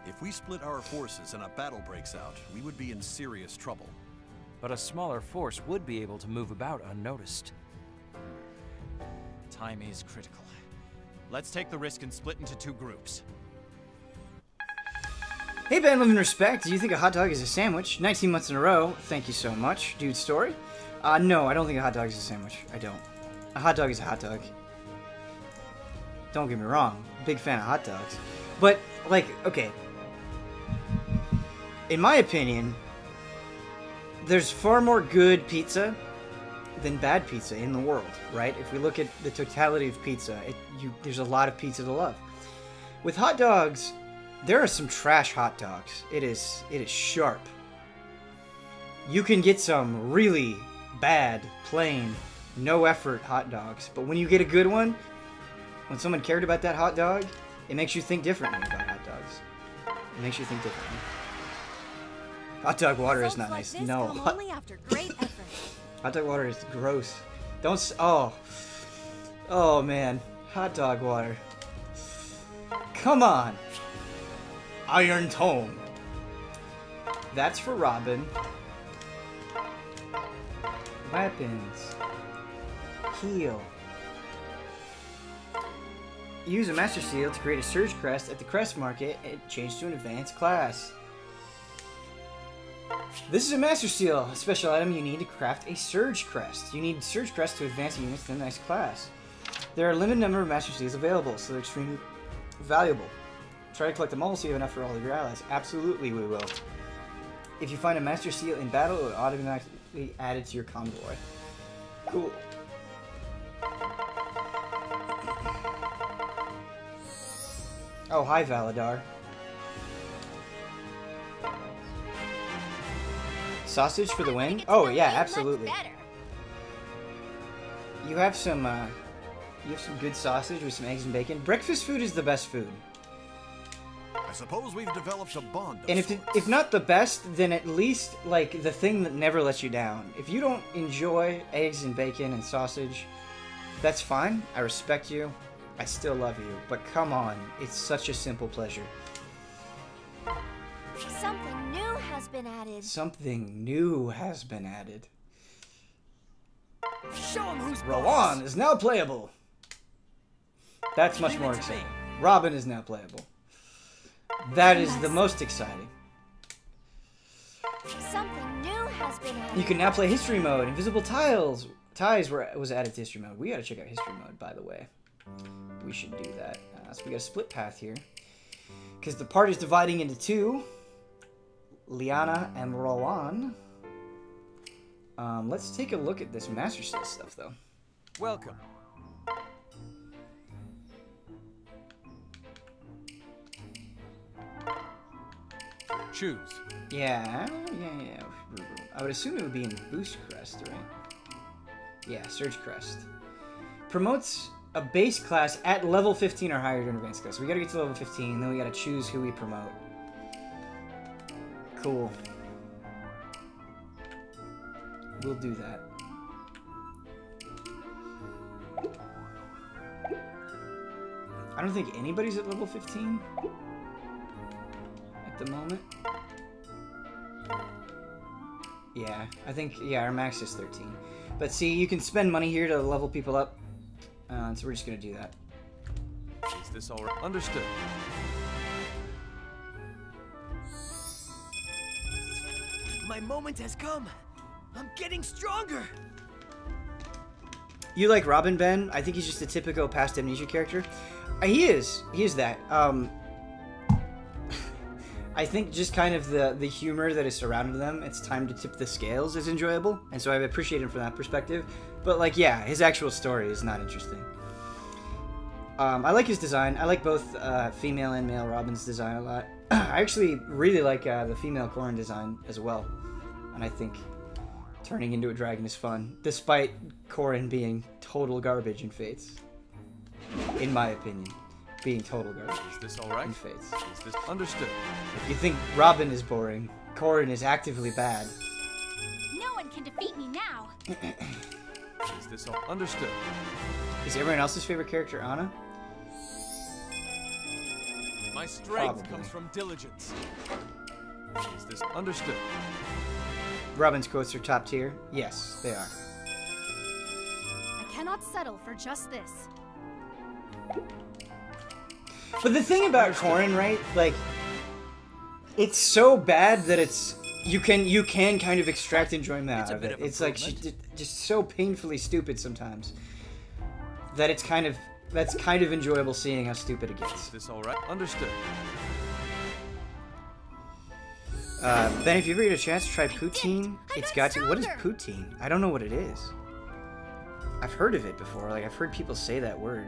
If we split our forces and a battle breaks out, we would be in serious trouble. But a smaller force would be able to move about unnoticed. Time is critical. Let's take the risk and split into 2 groups. Hey Ben, love and respect. Do you think a hot dog is a sandwich? 19 months in a row. Thank you so much. Dude story? No, I don't think a hot dog is a sandwich. I don't. A hot dog is a hot dog. Don't get me wrong. Big fan of hot dogs. But, like, okay. In my opinion, there's far more good pizza than bad pizza in the world, right? If we look at the totality of pizza, there's a lot of pizza to love. With hot dogs, there are some trash hot dogs. It is sharp. You can get some really bad, plain, no effort hot dogs, but when you get a good one, when someone cared about that hot dog, it makes you think differently about hot dogs. It makes you think differently. Hot dog water is not nice. No. Only after great effort. Hot dog water is gross. Don't. Oh man. Hot dog water. Come on. Iron Tome. That's for Robin. Weapons. Heal. Use a Master Seal to create a Surge Crest at the Crest Market and change to an advanced class. This is a Master Seal, a special item you need to craft a Surge Crest. You need Surge Crest to advance units to the next class. There are a limited number of Master Seals available, so they're extremely valuable. Try to collect them all so you have enough for all of your allies. Absolutely we will. If you find a Master Seal in battle, it will automatically add it to your convoy. Cool. Oh, hi Validar. Sausage for the win? Oh yeah, absolutely. You have some good sausage with some eggs and bacon. Breakfast food is the best food. I suppose we've developed a bond. And if not the best, then at least like the thing that never lets you down. If you don't enjoy eggs and bacon and sausage, that's fine. I respect you. I still love you. But come on, it's such a simple pleasure. Something new has been added. Something new has been added. Show him who's Rowan is now playable. That's much more exciting. Robin is now playable. That is the most exciting. Something new has been added. You can now play history mode. Invisible ties was added to history mode. We gotta check out history mode, by the way. We should do that. So we got a split path here. Because the party's dividing into 2. Liana and Rowan. Let's take a look at this Master Seal stuff, though. Welcome. Choose. Yeah. I would assume it would be in Boost Crest, right? Yeah, Surge Crest. Promotes a base class at level 15 or higher to an advanced class. So we gotta get to level 15, then we gotta choose who we promote. Cool. We'll do that. I don't think anybody's at level 15 at the moment. Yeah, I think, yeah, our max is 13. But see, you can spend money here to level people up. So we're just gonna do that. Is this all right? Understood. My moment has come. I'm getting stronger. You like Robin, Ben? I think he's just a typical past amnesia character. He is that. I think just kind of the humor that is surrounding them, it's time to tip the scales, is enjoyable, and so I appreciate him from that perspective. But like, yeah, his actual story is not interesting. I like his design. I like both female and male Robin's design a lot. I actually really like the female Corrin design as well, and I think turning into a dragon is fun, despite Corrin being total garbage in Fates. In my opinion, being total garbage. Is this all right? In Fates. Is this understood? If you think Robin is boring, Corrin is actively bad. No one can defeat me now. Is this all understood? Is everyone else's favorite character Anna? My strength Probably. comes from diligence. Is this understood? Robin's quotes are top tier. Yes, they are. I cannot settle for just this. But the thing about Corrin, right? Like, it's so bad that it's you can kind of extract enjoyment out of it. It's like she's just so painfully stupid sometimes that that's kind of enjoyable seeing how stupid it gets. Is this all right? Understood. Ben, if you ever get a chance to try poutine, it's got to. What is poutine? I don't know what it is. I've heard of it before. Like, I've heard people say that word.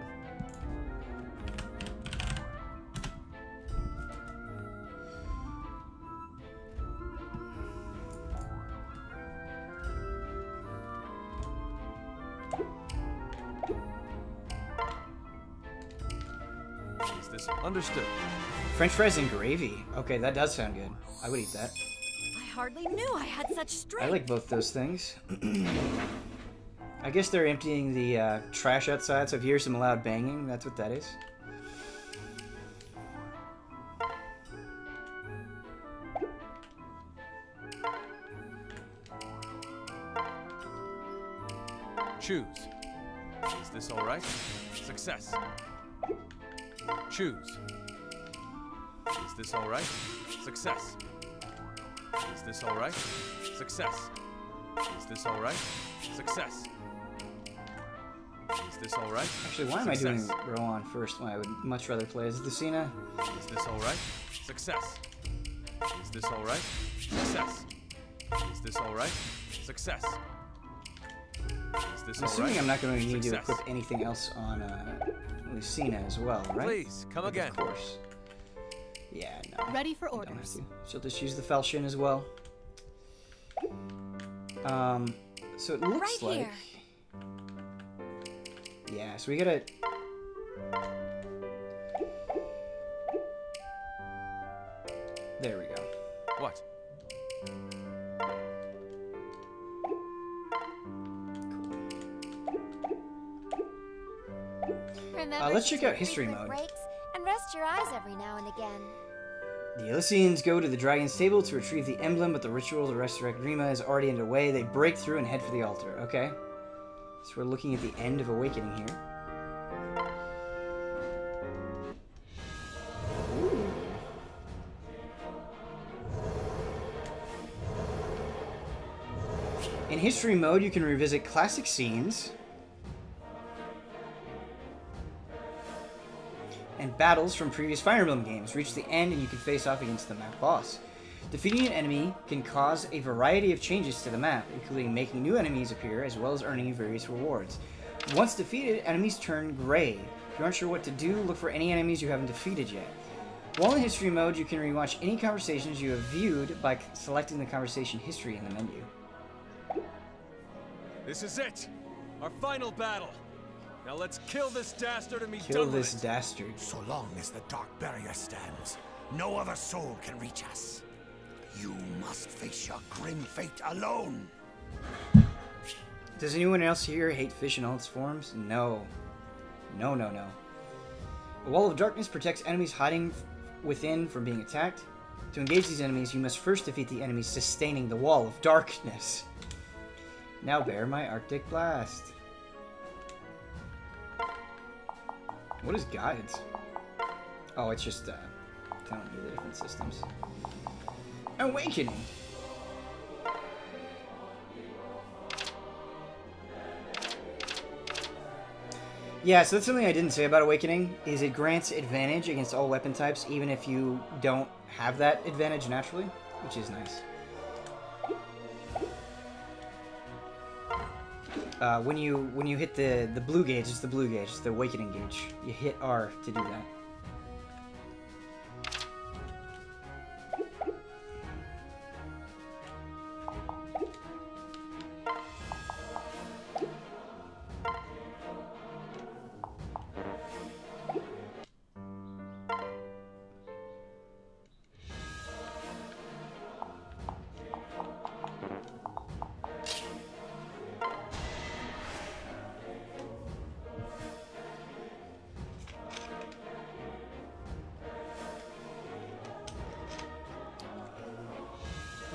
Is this understood? French fries and gravy. Okay, that does sound good. I would eat that. I hardly knew I had such strength. I like both those things. I guess they're emptying the trash outside, so if you hear some loud banging, that's what that is. Choose. Is this all right? Success. Choose. Is this all right? Success. Is this all right? Success. Is this all right? Success. Is this all right? Actually, why am I doing Rowan first when I would much rather play as Lucina? Is this all right? Success. Is this all right? Success. Is this all right? Success. Is this I'm all assuming right? I'm not going to need to Success. equip anything else on Lucina as well, right? Please, come Like, again. Of course. Yeah, no. Ready for I don't have orders. to. She'll just use the falchion as well. So it looks Right like... here. Yeah, so we gotta... There we go. What? Remember let's to check out take history frequent mode. breaks and rest your eyes every now and again. The Elysians go to the dragon's stable to retrieve the emblem, but the ritual to resurrect Rima is already underway. They break through and head for the altar. Okay. So we're looking at the end of Awakening here. In history mode, you can revisit classic scenes and battles from previous Fire Emblem games. Reach the end and you can face off against the map boss. Defeating an enemy can cause a variety of changes to the map, including making new enemies appear as well as earning you various rewards. Once defeated, enemies turn gray. If you aren't sure what to do, look for any enemies you haven't defeated yet. While in history mode, you can rewatch any conversations you have viewed by selecting the conversation history in the menu. This is it! Our final battle! Now let's kill this dastard and be Kill done this with it. dastard. So long as the dark barrier stands, no other soul can reach us. You must face your grim fate alone. Does anyone else here hate fish in all its forms? No. No, no, no. The Wall of Darkness protects enemies hiding within from being attacked. To engage these enemies, you must first defeat the enemies sustaining the Wall of Darkness. Now bear my Arctic Blast. What is guides? Oh, it's just telling you the different systems. Awakening. Yeah, so that's something I didn't say about Awakening, is it grants advantage against all weapon types, even if you don't have that advantage naturally, which is nice. When you hit the blue gauge, it's the blue gauge, it's the Awakening gauge. You hit R to do that.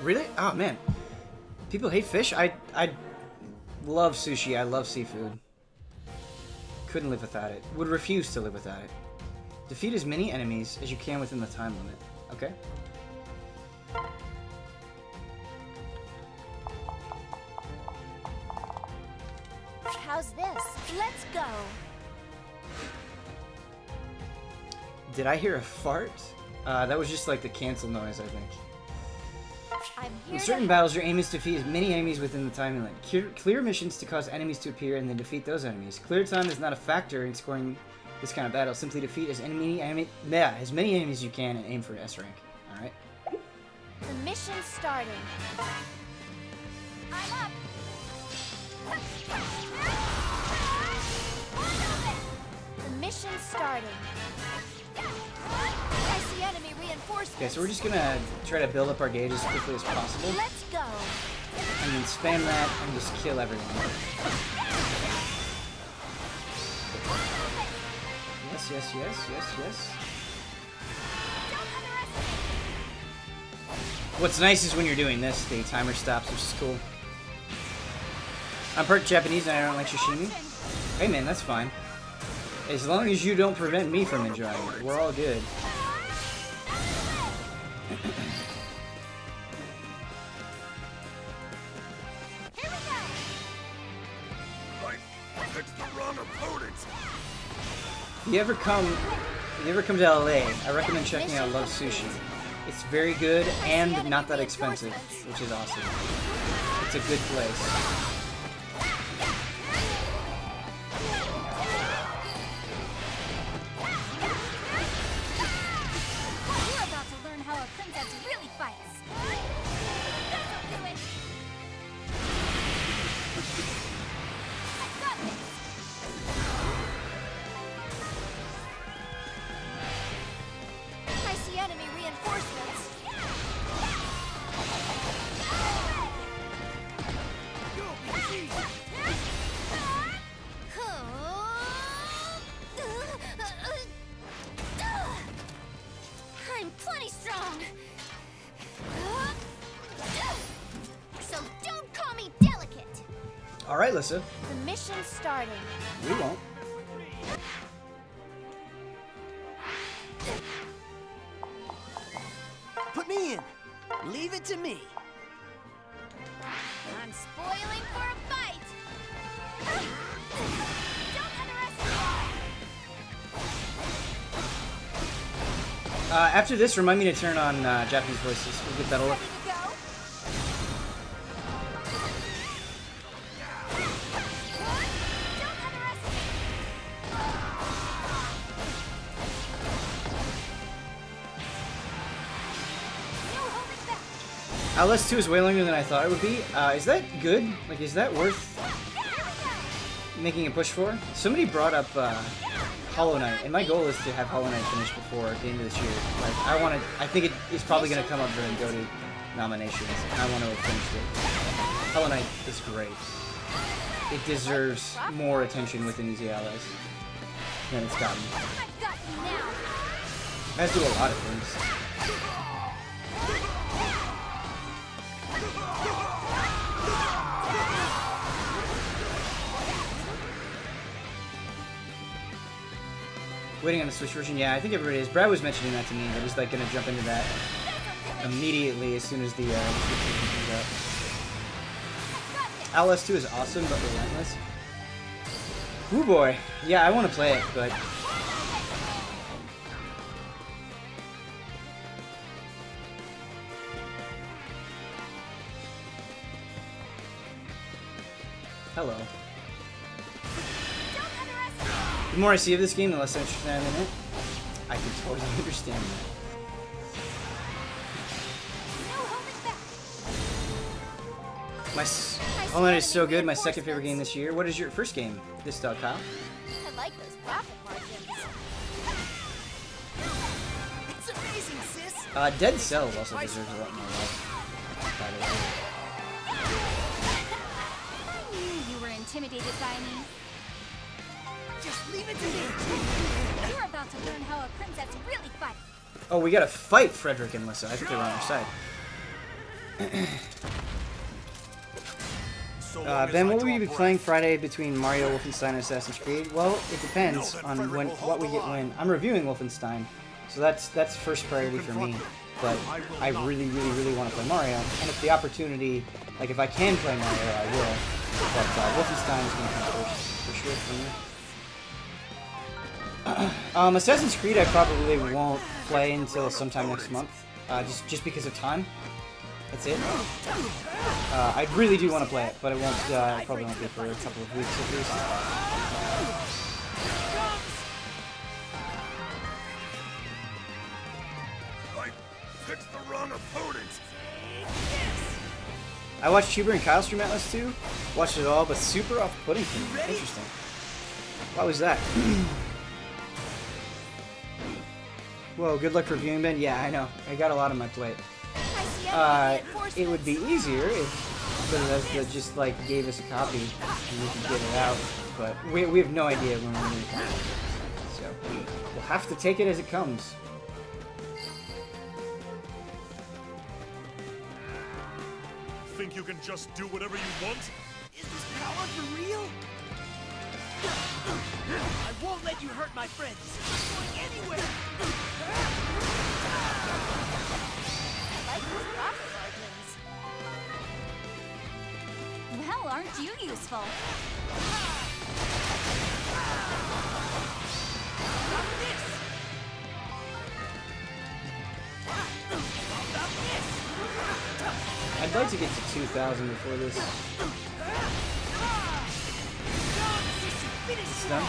Really? Oh man, people hate fish. I love sushi. I love seafood. Couldn't live without it. Would refuse to live without it. Defeat as many enemies as you can within the time limit. Okay. How's this? Let's go. Did I hear a fart? That was just like the cancel noise, I think. In certain battles, your aim is to defeat as many enemies within the time limit. Clear missions to cause enemies to appear and then defeat those enemies. Clear time is not a factor in scoring this kind of battle. Simply defeat as many enemies as you can and aim for S rank. Alright? The mission's starting. I'm up. The mission's starting. I see enemy reinforcements. Okay, so we're just gonna try to build up our gauge as quickly as possible. Let's go. And then spam that and just kill everyone. Yes, yes, yes, yes, yes. What's nice is when you're doing this, the timer stops, which is cool. I'm part Japanese and I don't like sashimi. Hey man, that's fine. As long as you don't prevent me from enjoying it, we're all good. I picked the wrong opponent. If you ever come to LA, I recommend checking out Love Sushi. It's very good and not that expensive, which is awesome. It's a good place. Alright, Lissa. The mission's starting. We won't. Put me in. Leave it to me. I'm spoiling for a fight. Don't underestimate. After this, remind me to turn on Japanese voices. We'll get that look. LS2 is way longer than I thought it would be. Is that good? Like, is that worth making a push for? Somebody brought up Hollow Knight, and my goal is to have Hollow Knight finished before the end of this year. Like, I think it is probably going to come up during GOTY nominations, and I want to have finished it. Hollow Knight is great. It deserves more attention within Easy Allies than it's gotten. It has to do a lot of things. Waiting on the Switch version? Yeah, I think everybody is. Brad was mentioning that to me, that he's like gonna jump into that immediately as soon as the Switch version comes out. LS2 is awesome, but relentless. Ooh boy. Yeah, I want to play it, but... Hello. The more I see of this game, the less interested I am in it. I can totally understand that. Hollow Knight is so good, my second favorite game this year. What is your first game? This dog, Kyle? I like those profit margins. It's amazing, sis. Dead Cells also deserves a lot more love, by the way. I knew you were intimidated by me. Just leave it to me. You're about to learn how a princess really fights. Oh, we gotta fight Frederick and Lissa. I think they're on our side. Ben, what will you be playing Friday between Mario, Wolfenstein, and Assassin's Creed? Well, it depends on what we get when. I'm reviewing Wolfenstein, so that's first priority for me. But I really want to play Mario, and if the opportunity, like if I can play Mario, I will. But Wolfenstein is going to come first, for sure for me. Assassin's Creed I probably won't play until sometime next month, just because of time. That's it. I really do want to play it, but it won't. Probably won't be for a couple of weeks at least. I picked the wrong opponent. I watched Huber and Kyle stream Atlas too. Watched it all, but super off-putting for me. Interesting. Why was that? Whoa, good luck reviewing, Ben. Yeah, I know. I got a lot on my plate. It would be easier if Bethesda just like gave us a copy and we could get it out, but we have no idea when we're going to come. So we'll have to take it as it comes. Think you can just do whatever you want? Is this power for real? I won't let you hurt my friends. I'm going anywhere. Well, aren't you useful? I'd like to get to 2,000 before this. It's done.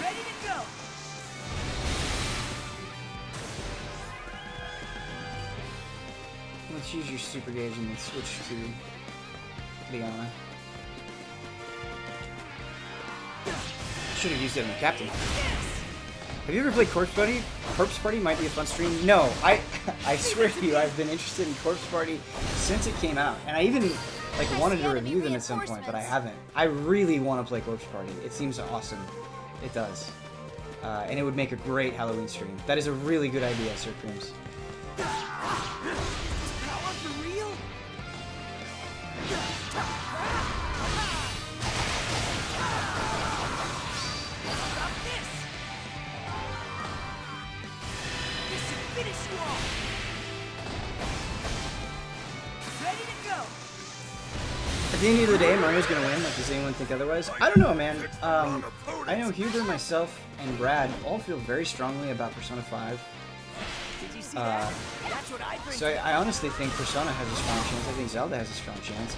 Ready to go. Let's use your super gauge and then switch to the ally. Should have used it on the captain. Have you ever played Corpse Party? Corpse Party might be a fun stream. No, I swear to you, I've been interested in Corpse Party since it came out, and I even like wanted to review them at some point, but I haven't. I really want to play Corpse Party. It seems awesome. It does, and it would make a great Halloween stream. That is a really good idea, Sir Crims. At the end of the day, Mario's gonna win. Like, does anyone think otherwise? I don't know, man. I know Huber, myself, and Brad all feel very strongly about Persona 5. So I honestly think Persona has a strong chance. I think Zelda has a strong chance.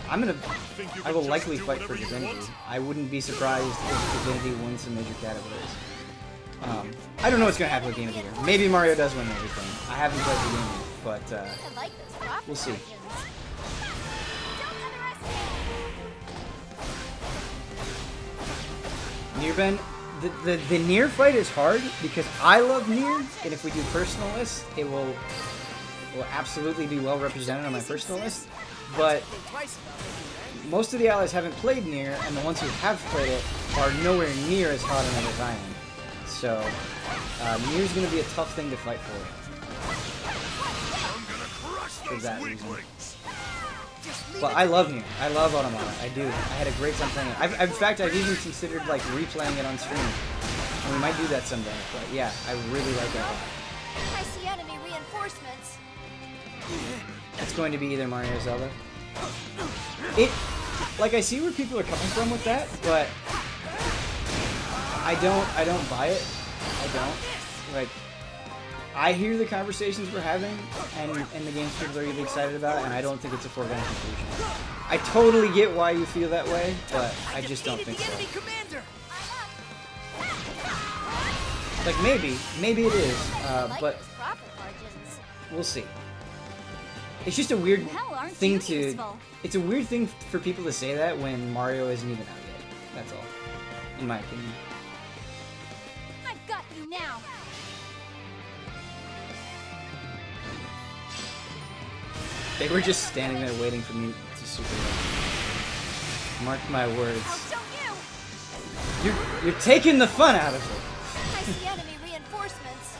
I will likely fight for Divinity. I wouldn't be surprised if Divinity wins some major categories. I don't know what's gonna happen with Game of the Year. Maybe Mario does win everything. I haven't played the game yet, but we'll see. Nier Ben, the Nier fight is hard because I love Nier, and if we do personal lists, it will absolutely be well represented on my personal list. But most of the allies haven't played Nier, and the ones who have played it are nowhere near as hot on it as I am. So Nier's going to be a tough thing to fight for that reason. But I love Nier. I love Automata. I do. I had a great time playing it. In fact, I've even considered like replaying it on stream. And we might do that someday. But yeah, I really like that one. I see enemy reinforcements. It's going to be either Mario or Zelda. Like, I see where people are coming from with that, but I don't buy it. I don't. Like, I hear the conversations we're having and the games people are really excited about, and I don't think it's a foregone conclusion. I totally get why you feel that way, but I just don't think so. Like, maybe it is, but we'll see. It's just a weird thing to... It's a weird thing for people to say that when Mario isn't even out yet. That's all, in my opinion. I've got you now. They were just standing there waiting for me to super win. Mark my words. You're taking the fun out of it. I see enemy reinforcements.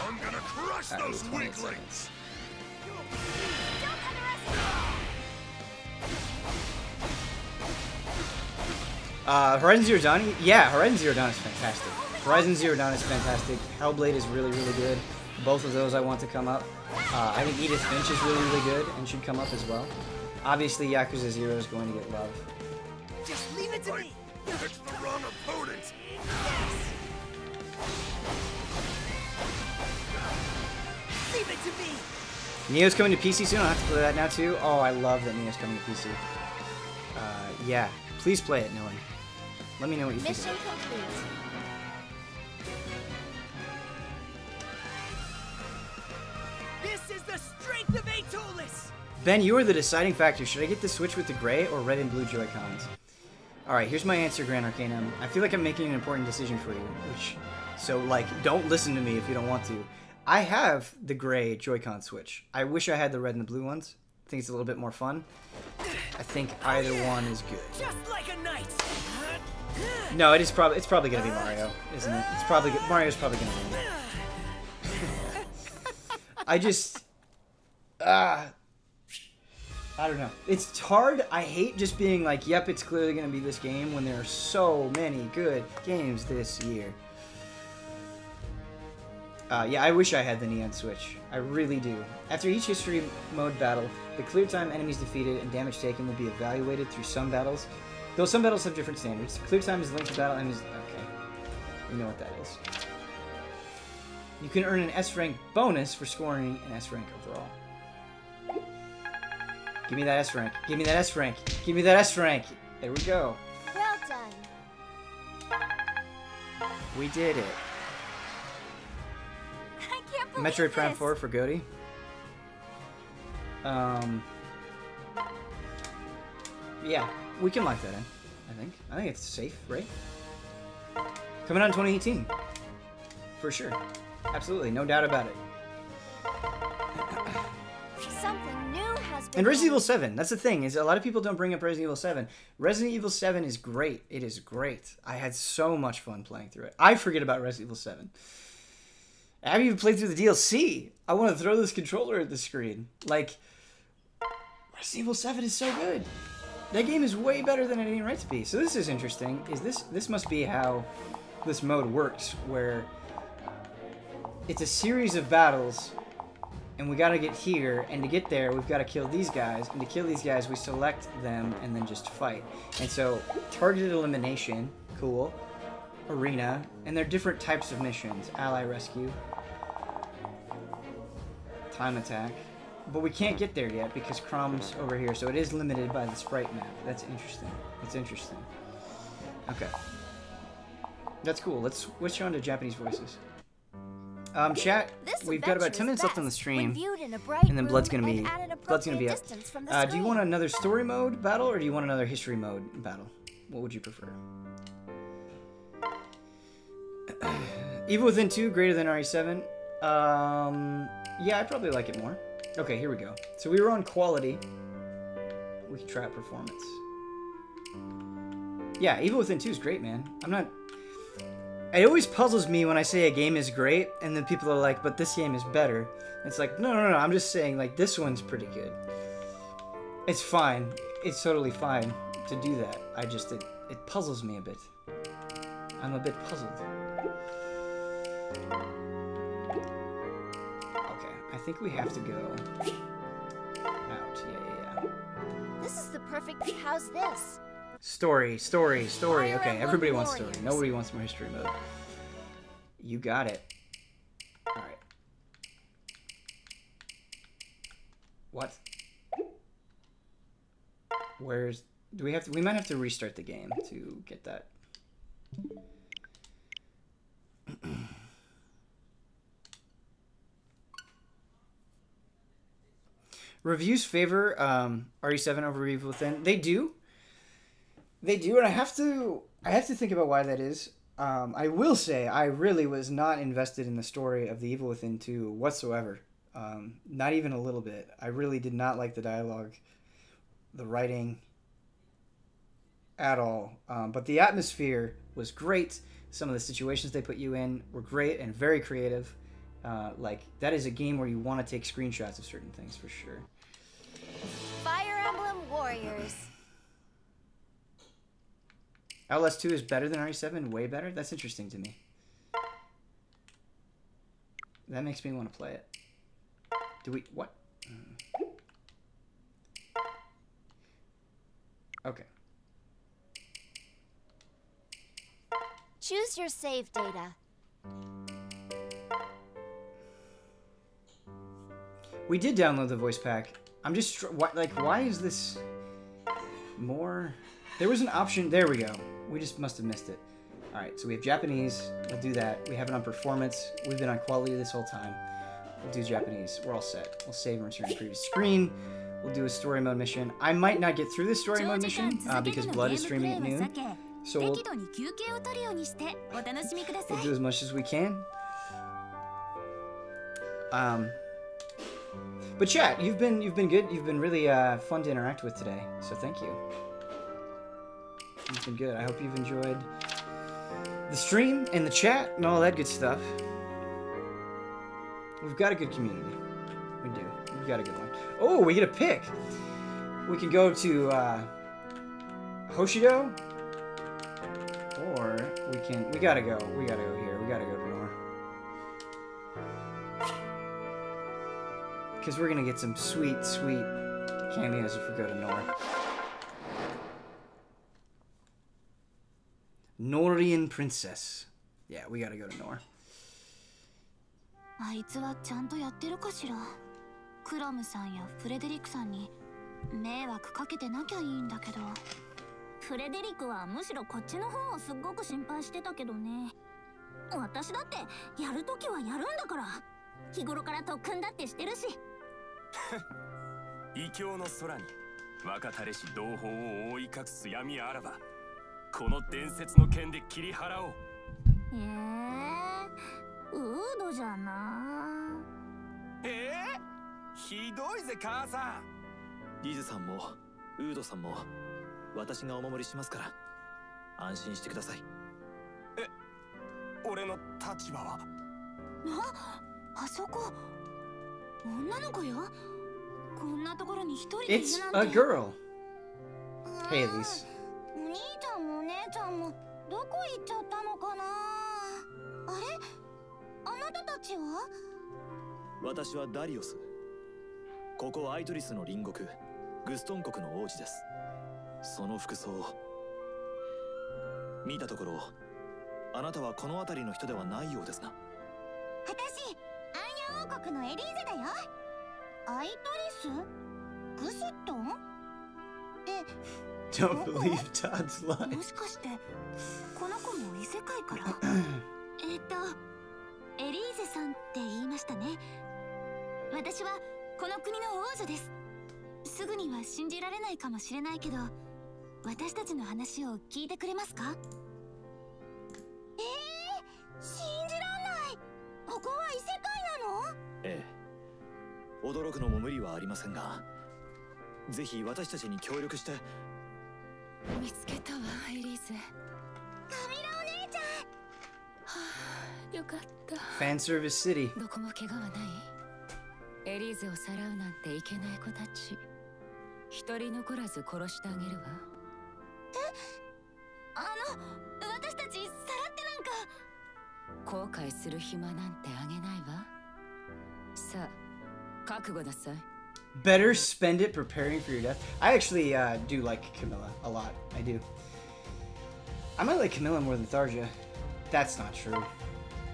I'm gonna Curse those weaklings! Horizon Zero Dawn? Yeah, Horizon Zero Dawn is fantastic. Horizon Zero Dawn is fantastic. Hellblade is really, really good. Both of those I want to come up. I think Edith Finch is really, really good and should come up as well. Obviously, Yakuza 0 is going to get love. Just leave it to me! It's the wrong opponent! Leave it to me! Neo's coming to PC soon. I'll have to play that now too. Oh, I love that Neo's coming to PC. Yeah, please play it, Noah. Let me know what you think. Mission complete. This is the strength of Atolis! Ben, you are the deciding factor. Should I get the Switch with the gray or red and blue Joy-Cons? Alright, here's my answer, Grand Arcanum. I feel like I'm making an important decision for you, so, like, don't listen to me if you don't want to. I have the gray Joy-Con Switch. I wish I had the red and the blue ones. I think it's a little bit more fun. I think either one is good. Just like a knight! No, it's probably gonna be Mario, isn't it? Mario's probably gonna win. I just... I don't know. It's hard. I hate just being like, yep, it's clearly going to be this game when there are so many good games this year. Yeah, I wish I had the Neon Switch. I really do. After each history mode battle, the clear time enemies defeated and damage taken will be evaluated through some battles. Though some battles have different standards. Clear time is linked to battle and is... Okay. You know what that is. You can earn an S rank bonus for scoring an S rank overall. Give me that S rank. Give me that S rank. Give me that S rank. There we go. Well done. We did it. I can't believe Metroid Prime this. 4 for Goaty. Yeah, we can lock that in. I think it's safe, right? Coming out in 2018, for sure. Absolutely, no doubt about it. Something new has been. And Resident Evil 7, that's the thing, is a lot of people don't bring up Resident Evil 7. Resident Evil 7 is great. It is great. I had so much fun playing through it. I forget about Resident Evil 7. I haven't even played through the DLC. I want to throw this controller at the screen. Like, Resident Evil 7 is so good. That game is way better than it had any right to be. So this is interesting. This must be how this mode works, where it's a series of battles, and we gotta get here, and to get there, we've gotta kill these guys, and to kill these guys, we select them, and then just fight. And so, targeted elimination, cool, arena, and they're different types of missions. Ally rescue, time attack, but we can't get there yet, because Chrom's over here, so it is limited by the sprite map. That's interesting. That's interesting. Okay. That's cool. Let's switch on to Japanese voices. Chat, we've got about 10 minutes left on the stream, and then Blood's gonna be up. Do you want another story mode battle, or do you want another history mode battle? What would you prefer? Evil Within 2 greater than RE7? Yeah, I probably like it more. Okay, here we go. So we were on quality. We can try out performance. Yeah, Evil Within 2 is great, man. It always puzzles me when I say a game is great, and then people are like, but this game is better. It's like, no, I'm just saying, like, this one's pretty good. It's fine. It's totally fine to do that. It puzzles me a bit. I'm a bit puzzled. Okay, I think we have to go out. Yeah. This is the perfect. How's this? Story. Okay, everybody wants story. Nobody wants more history mode. You got it. Alright. What? We might have to restart the game to get that. Reviews favor RE7 over Evil Within. They do, and I have to think about why that is. I will say I really was not invested in the story of the Evil Within 2 whatsoever. Not even a little bit. I really did not like the dialogue, the writing at all. But the atmosphere was great. Some of the situations they put you in were great and very creative. like, that is a game where you want to take screenshots of certain things, for sure. Fire Emblem Warriors. Outlast 2 is better than RE7? Way better? That's interesting to me. That makes me want to play it. Do we... What? Okay. Choose your save data. We did download the voice pack. I'm just... why is this... more... There was an option... There we go. We just must have missed it. Alright, so we have Japanese. We'll do that. We have it on performance. We've been on quality this whole time. We'll do Japanese. We're all set. We'll save and return to the previous screen. We'll do a story mode mission. I might not get through this story mode mission because Blood is streaming at noon. So we'll do as much as we can. But chat, you've been good. You've been really fun to interact with today. So thank you. You've been good. I hope you've enjoyed the stream and the chat and all that good stuff. We've got a good community. We do. We've got a good one. Oh, we get a pick. We can go to Hoshido, or we gotta go here. We gotta go to Nor. Because we're gonna get some sweet, sweet cameos if we go to Nor. Norian Princess. Yeah, we gotta go to Nor. あいつはちゃんとやってるかしら。クラムさんやフレデリックさんに迷惑かけてなきゃいいんだけど。フレデリックはむしろこっちの方をすっごく心配してたけどね。私だってやるときはやるんだから。日頃から特訓だってしてるし。異教の空に若たれし同胞を覆い隠す闇あらば、この伝説の剣で切り払おう。ウードじゃな。ひどいぜ母さん。リズさんもウードさんも私がお守りしますから安心してください。俺の立場は？あそこ女の子よ。こんなところに一人でいるなんて。It's a girl. Hey, Elise. お兄ちゃんもお姉ちゃんもどこ行っちゃったのかな。あれ？あなたたちは？私はダリオス。ここアイトリスの隣国グストン国の王子です。その服装を見たところ、あなたはこの辺りの人ではないようですな。私、アンヤ王国のエリーゼだよ。アイトリス？グストン？Don't believe Todd's lie. もしかしてこの子も異世界から？エリーゼさんって言いましたね。私はこの国の王女です。すぐには信じられないかもしれないけど、私たちの話を聞いてくれますか？信じらんない。ここは異世界なの？驚くのも無理はありませんが、ぜひ私たちに協力して。見つけたわ、エリーゼ。カミラお姉ちゃん。はあ、よかった。Fan service city. どこも怪我はない？エリーゼをさらうなんていけない子たち。一人残らず殺してあげるわ。私たちさらってなんか。後悔する暇なんてあげないわ。さあ、覚悟なさい。Better spend it preparing for your death. I actually do like Camilla a lot. I do. I might like Camilla more than Tharja. That's not true.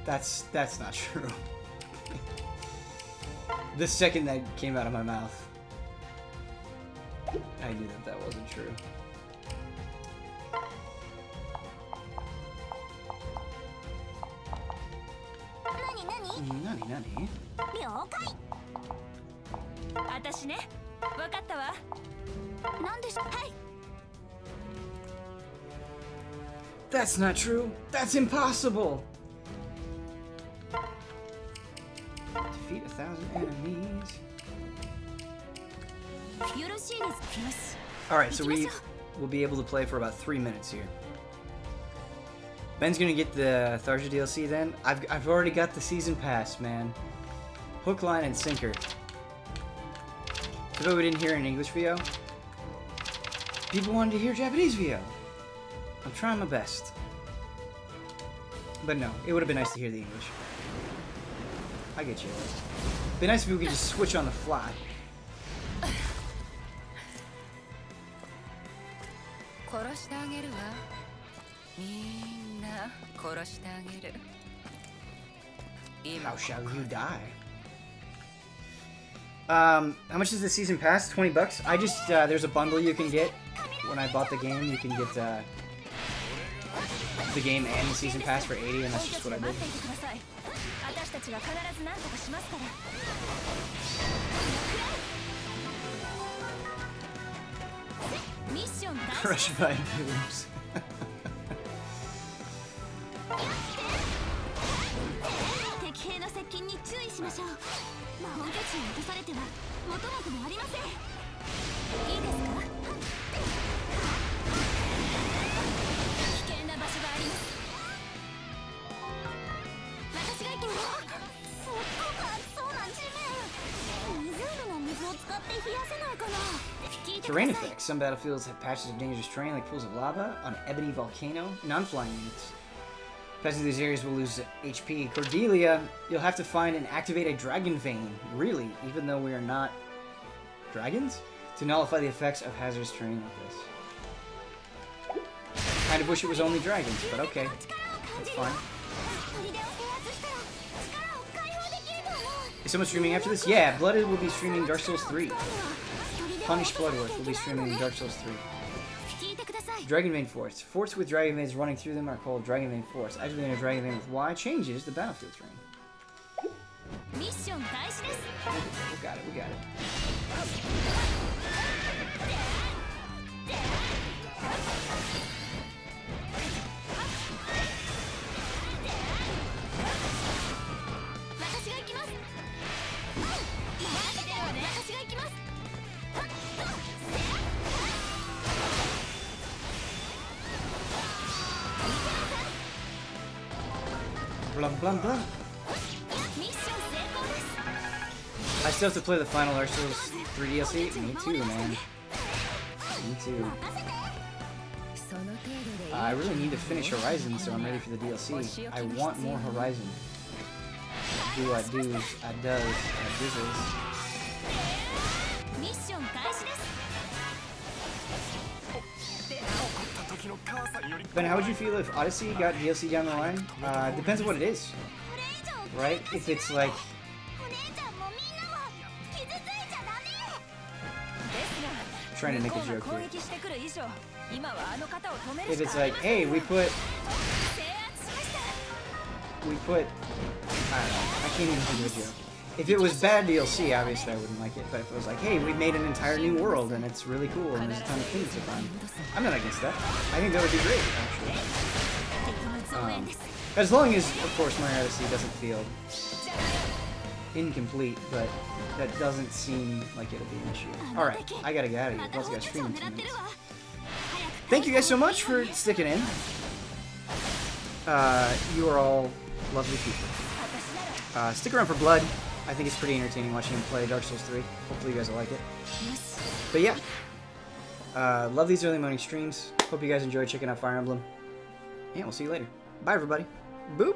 That's not true. The second that came out of my mouth, I knew that wasn't true. Nani? 了解。私ね、わかったわ。なんでしょう。はい。That's not true. That's impossible. Defeat 1,000 enemies. よろしいです。よし。 All right, so we'll be able to play for about 3 minutes here. Ben's gonna get the Tharja DLC then. I've already got the season pass, man. Hook, line, and sinker. Although we didn't hear an English VO, people wanted to hear Japanese VO. I'm trying my best. But no, it would have been nice to hear the English. I get you. It'd be nice if we could just switch on the fly. How shall you die? How much is the season pass? 20 bucks? I just, there's a bundle you can get. When I bought the game, you can get, the game and the season pass for 80, and that's just what I did. Crushed by boobs. Terrain effects. Some battlefields have patches of dangerous terrain like pools of lava on Ebony Volcano. Non-flying units. Passing these areas will lose HP. Cordelia, you'll have to find and activate a dragon vein. Really? Even though we are not dragons? To nullify the effects of hazardous terrain like this. Kind of wish it was only dragons, but okay. That's fine. Is someone streaming after this? Yeah, Blooded will be streaming Dark Souls 3. Punished Bloodworth will be streaming Dark Souls 3. Dragon Vein Forts. Forts with Dragon Veins running through them are called Dragon Vein Forts. Activating a Dragon Vein with Y changes the battlefield terrain. We got it, we got it. Blum, blum, blum. I still have to play the final Dark Souls 3 DLC? Me too, man. Me too. I really need to finish Horizon, so I'm ready for the DLC. I want more Horizon. I does, I dizzles. Ben, how would you feel if Odyssey got DLC down the line? Depends on what it is. Right? If it's like... I'm trying to make a joke here. If it's like, hey, we put... I don't know. I can't even think of a joke. If it was bad DLC, obviously I wouldn't like it. But if it was like, hey, we made an entire new world and it's really cool and there's a ton of things to find, I'm not against that. I think that would be great, actually. As long as, of course, Mario Odyssey doesn't feel incomplete, but that doesn't seem like it'll be an issue. Alright, I gotta get out of here. I've also got to stream in 2 minutes. Thank you guys so much for sticking in. You are all lovely people. Stick around for Blood. I think it's pretty entertaining watching him play Dark Souls 3. Hopefully you guys will like it. But yeah. Love these early morning streams. Hope you guys enjoy checking out Fire Emblem. And we'll see you later. Bye, everybody. Boop.